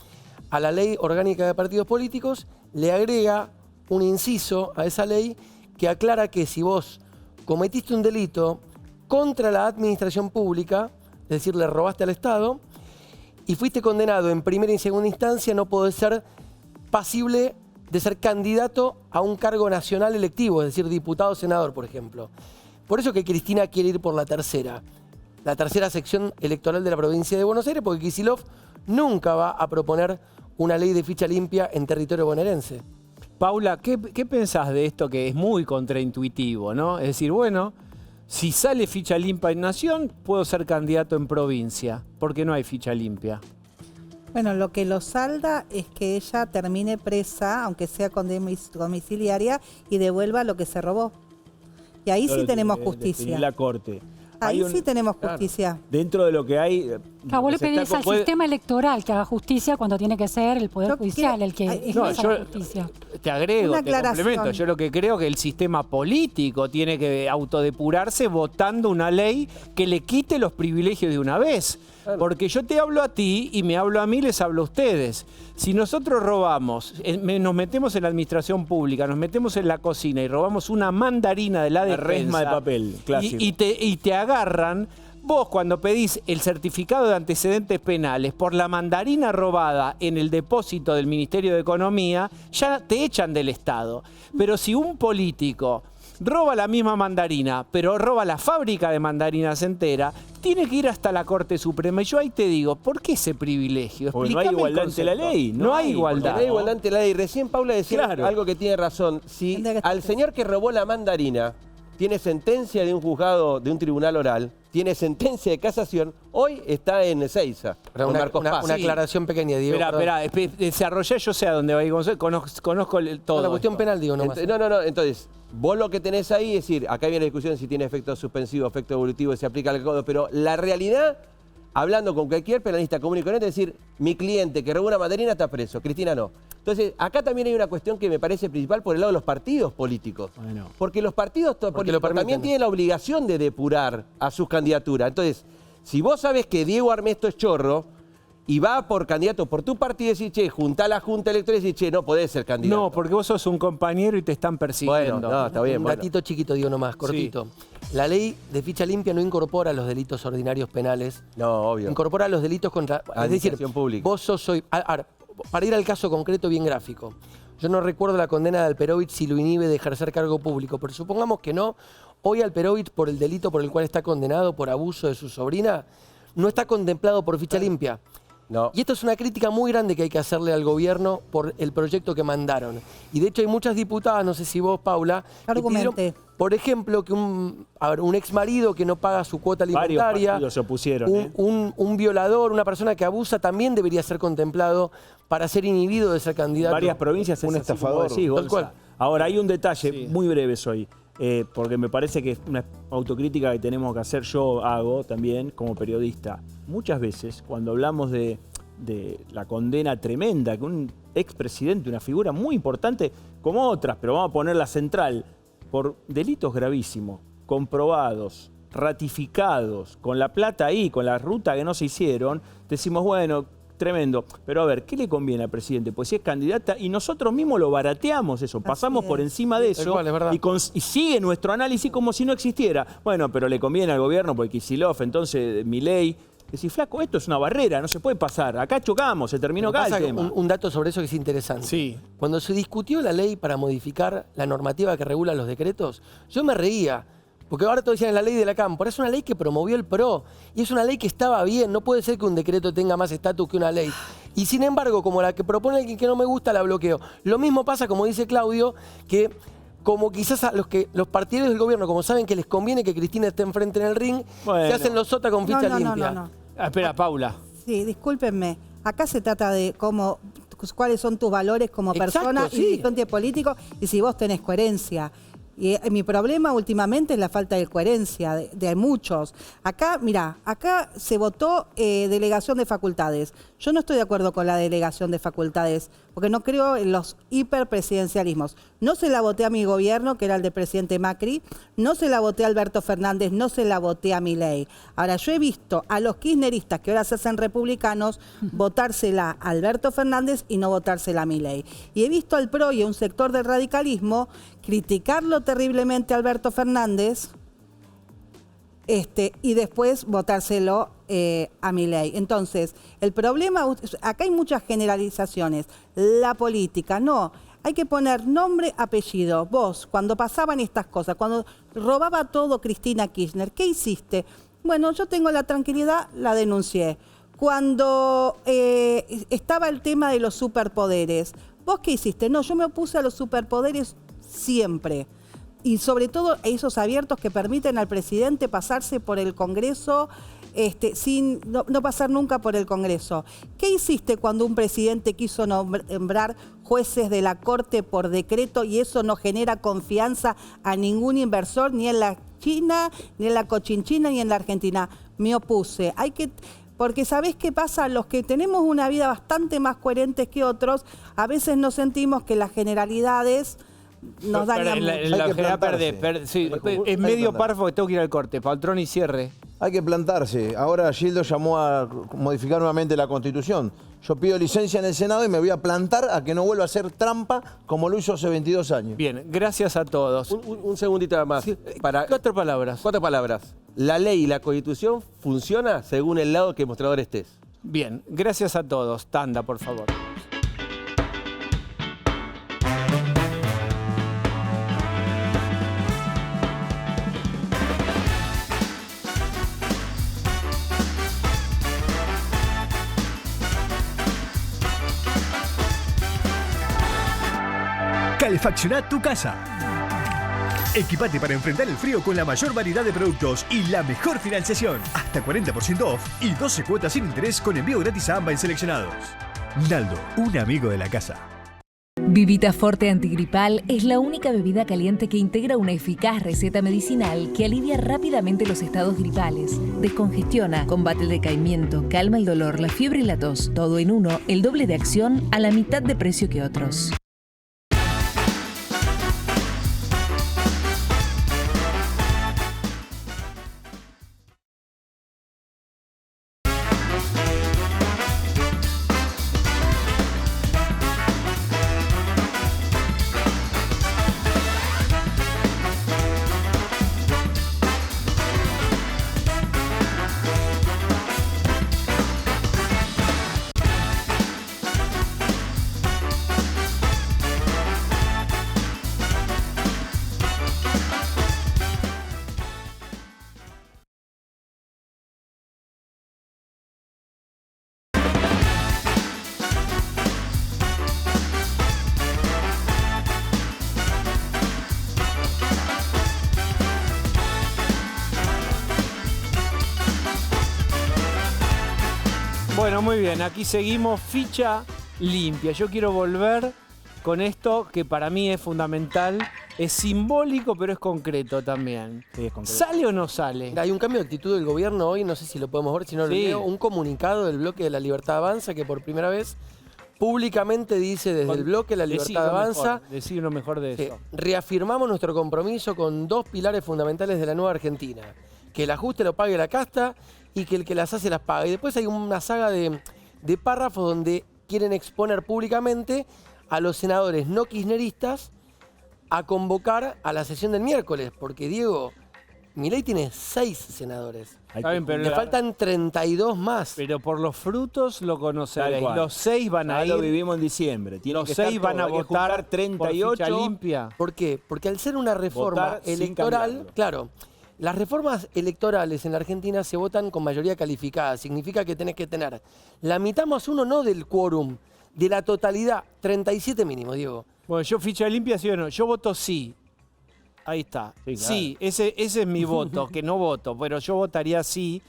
a la ley orgánica de partidos políticos, le agrega un inciso a esa ley que aclara que si vos cometiste un delito contra la administración pública, es decir, le robaste al Estado, y fuiste condenado en primera y segunda instancia, no podés ser pasible de ser candidato a un cargo nacional electivo, es decir, diputado o senador, por ejemplo. Por eso que Cristina quiere ir por la tercera sección electoral de la provincia de Buenos Aires, porque Kicillof nunca va a proponer una ley de ficha limpia en territorio bonaerense. Paula, ¿qué pensás de esto que es muy contraintuitivo, ¿no? Es decir, bueno, si sale ficha limpia en Nación, puedo ser candidato en provincia, porque no hay ficha limpia. Bueno, lo que lo salda es que ella termine presa, aunque sea con domiciliaria, y devuelva lo que se robó. Y ahí sí tenemos justicia. La Corte. Ahí sí tenemos justicia. Dentro de lo que hay, Vos le pedís al sistema electoral que haga justicia cuando tiene que ser el Poder Judicial el que ejerza la justicia. Te agrego, te complemento. Yo lo que creo que el sistema político tiene que autodepurarse votando una ley que le quite los privilegios de una vez. Porque yo te hablo a ti y me hablo a mí, les hablo a ustedes. Si nosotros robamos, nos metemos en la administración pública, nos metemos en la cocina y robamos una mandarina de la defensa, resma de papel, clásico. Y te agarran, vos cuando pedís el certificado de antecedentes penales por la mandarina robada en el depósito del Ministerio de Economía, ya te echan del Estado. Pero si un político roba la misma mandarina, pero roba la fábrica de mandarinas entera, tiene que ir hasta la Corte Suprema. Y yo ahí te digo, ¿por qué ese privilegio? Porque no hay igualdad ante la ley. No hay igualdad. No hay igualdad ante la ley. Recién Paula decía algo que tiene razón. Si al señor que robó la mandarina tiene sentencia de un juzgado, de un tribunal oral, tiene sentencia de casación, hoy está en Ezeiza. Una aclaración pequeña, Diego. Espera, desarrollá, yo sé a dónde va a ir, conozco todo. La cuestión penal, digo, nomás. No, entonces, vos lo que tenés ahí es decir, acá viene la discusión si tiene efecto suspensivo, efecto evolutivo, se aplica al codo, pero la realidad, hablando con cualquier penalista común y corriente, es decir, mi cliente que robó una mandarina está preso, Cristina no. Entonces, acá también hay una cuestión que me parece principal por el lado de los partidos políticos. Bueno. Porque los partidos políticos también tienen la obligación de depurar a sus candidaturas. Entonces, si vos sabés que Diego Armesto es chorro y va por candidato por tu partido y decís, che, juntá la junta electoral y decís, che, no podés ser candidato. No, porque vos sos un compañero y te están persiguiendo. Bueno, no, está bien. Un datito chiquito, digo nomás, cortito. Sí. La ley de ficha limpia no incorpora los delitos ordinarios penales. No, obvio. Incorpora los delitos contra... Es decir, pública. vos sos... Ahora, para ir al caso concreto bien gráfico, yo no recuerdo la condena de Alperovich si lo inhibe de ejercer cargo público, pero supongamos que no. Hoy Alperovich, por el delito por el cual está condenado por abuso de su sobrina, no está contemplado por ficha limpia. No. Y esto es una crítica muy grande que hay que hacerle al gobierno por el proyecto que mandaron. Y de hecho hay muchas diputadas, no sé si vos, Paula, que pidieron, por ejemplo, que un ex marido que no paga su cuota alimentaria, se opusieron, un violador, una persona que abusa, también debería ser contemplado para ser inhibido de ser candidato. Varias provincias un estafador. Decís, tal cual. Ahora, hay un detalle muy breve hoy, porque me parece que es una autocrítica que tenemos que hacer, yo hago también como periodista. Muchas veces, cuando hablamos de la condena tremenda, que un expresidente, una figura muy importante, como otras, pero vamos a ponerla central, por delitos gravísimos, comprobados, ratificados, con la plata ahí, con la ruta que no se hicieron, decimos, bueno, tremendo. Pero a ver, ¿qué le conviene al presidente? Pues si es candidata y nosotros mismos lo barateamos eso, pasamos por encima de eso y sigue nuestro análisis como si no existiera. Bueno, pero le conviene al gobierno porque Kicillof, entonces Milei. Decís, flaco, esto es una barrera, no se puede pasar. Acá chocamos, se terminó acá el tema. Un dato sobre eso que es interesante. Sí. Cuando se discutió la ley para modificar la normativa que regula los decretos, yo me reía. Porque ahora todos decían la ley de la cámpora. Es una ley que promovió el PRO. Y es una ley que estaba bien. No puede ser que un decreto tenga más estatus que una ley. Y sin embargo, como la que propone alguien que no me gusta, la bloqueo. Lo mismo pasa, como dice Claudio, que como quizás a los partidarios del gobierno, como saben que les conviene que Cristina esté enfrente en el ring, se hacen los sota con ficha limpia. No. Espera, Paula. Sí, discúlpenme. Acá se trata de cuáles son tus valores como persona y dirigente político y si vos tenés coherencia. Y mi problema últimamente es la falta de coherencia de muchos. Acá, mirá, acá se votó delegación de facultades. Yo no estoy de acuerdo con la delegación de facultades, porque no creo en los hiperpresidencialismos. No se la voté a mi gobierno, que era el del presidente Macri, no se la voté a Alberto Fernández, no se la voté a Milei. Ahora, yo he visto a los kirchneristas, que ahora se hacen republicanos, votársela a Alberto Fernández y no votársela a Milei. Y he visto al PRO y a un sector del radicalismo criticarlo terriblemente a Alberto Fernández y después votárselo a Milei. Entonces, el problema, acá hay muchas generalizaciones. La política, no. Hay que poner nombre, apellido. Vos, cuando pasaban estas cosas, cuando robaba todo Cristina Kirchner, ¿qué hiciste? Bueno, yo tengo la tranquilidad, la denuncié. Cuando estaba el tema de los superpoderes, ¿vos qué hiciste? No, yo me opuse a los superpoderes siempre. Y sobre todo esos abiertos que permiten al presidente pasarse por el Congreso sin no pasar nunca por el Congreso. ¿Qué hiciste cuando un presidente quiso nombrar jueces de la Corte por decreto y eso no genera confianza a ningún inversor, ni en la China, ni en la Cochinchina, ni en la Argentina? Me opuse. Porque ¿sabés qué pasa? Los que tenemos una vida bastante más coherente que otros, a veces nos sentimos que las generalidades nos dañan mucho. Sí, es medio párrafo que tengo que ir al corte. Paltrón y cierre. Hay que plantarse. Ahora Gildo llamó a modificar nuevamente la Constitución. Yo pido licencia en el Senado y me voy a plantar a que no vuelva a hacer trampa como lo hizo hace 22 años. Bien, gracias a todos. Un segundito más. Sí, 4 palabras. 4 palabras. La ley y la Constitución funciona según el lado que el mostrador estés. Bien, gracias a todos. Tanda, por favor. Calefacciona tu casa. Equipate para enfrentar el frío con la mayor variedad de productos y la mejor financiación. Hasta 40% off y 12 cuotas sin interés con envío gratis a AMBA en seleccionados. Naldo, un amigo de la casa. Vivita Forte Antigripal es la única bebida caliente que integra una eficaz receta medicinal que alivia rápidamente los estados gripales, descongestiona, combate el decaimiento, calma el dolor, la fiebre y la tos. Todo en uno, el doble de acción a la mitad de precio que otros. Bueno, muy bien, aquí seguimos, ficha limpia. Yo quiero volver con esto que para mí es fundamental, es simbólico pero es concreto también. Sí, es concreto. ¿Sale o no sale? Hay un cambio de actitud del gobierno hoy, no sé si lo podemos ver, si no lo leo, un comunicado del Bloque de la Libertad Avanza que por primera vez públicamente dice desde el Bloque de la Libertad Avanza, decir lo mejor de eso. Reafirmamos nuestro compromiso con 2 pilares fundamentales de la nueva Argentina, que el ajuste lo pague la casta y que el que las hace las paga. Y después hay una saga de párrafos donde quieren exponer públicamente a los senadores no kirchneristas a convocar a la sesión del miércoles, porque Diego, Milei tiene 6 senadores. Le faltan 32 más. Pero por los frutos lo conoceréis. Los 6 van a ir. Lo vivimos en diciembre. Los 6 van a votar 38 por ficha limpia. ¿Por qué? Porque al ser una reforma electoral, claro, las reformas electorales en la Argentina se votan con mayoría calificada. Significa que tenés que tener la mitad más uno, no del quórum, de la totalidad. 37 mínimo, Diego. Bueno, yo ficha limpia, sí o no. Yo voto sí. Ahí está. Sí, claro. Sí, ese es mi voto, que no voto, pero yo votaría sí.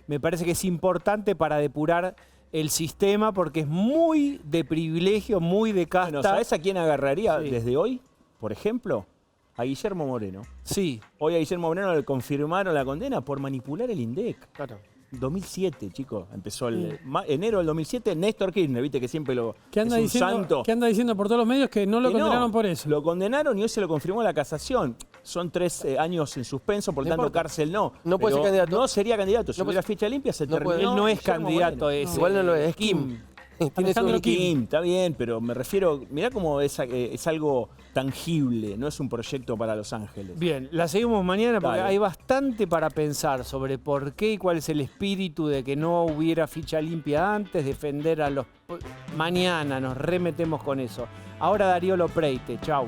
Me parece que es importante para depurar el sistema porque es muy de privilegio, muy de casta. Bueno, ¿sabés a quién agarraría desde hoy, por ejemplo? A Guillermo Moreno. Sí. Hoy a Guillermo Moreno le confirmaron la condena por manipular el INDEC. Claro. 2007, chicos. Empezó enero del 2007. Néstor Kirchner, viste que siempre lo ¿Qué anda, es un santo. ¿Qué anda diciendo por todos los medios? Que no lo condenaron por eso. Lo condenaron y hoy se lo confirmó la casación. Son 3 años en suspenso, por tanto cárcel no. No puede ser candidato. No sería candidato. Si hubiera ficha limpia se terminó. Él no es Guillermo candidato. Moreno. Igual no lo es. Kim. Alejandro Kim, está bien, pero me refiero, mirá cómo es algo tangible, no es un proyecto para Los Ángeles. Bien, la seguimos mañana porque hay bastante para pensar sobre por qué y cuál es el espíritu de que no hubiera ficha limpia antes, defender a los... Mañana nos remetemos con eso. Ahora Darío Lopreite, chau.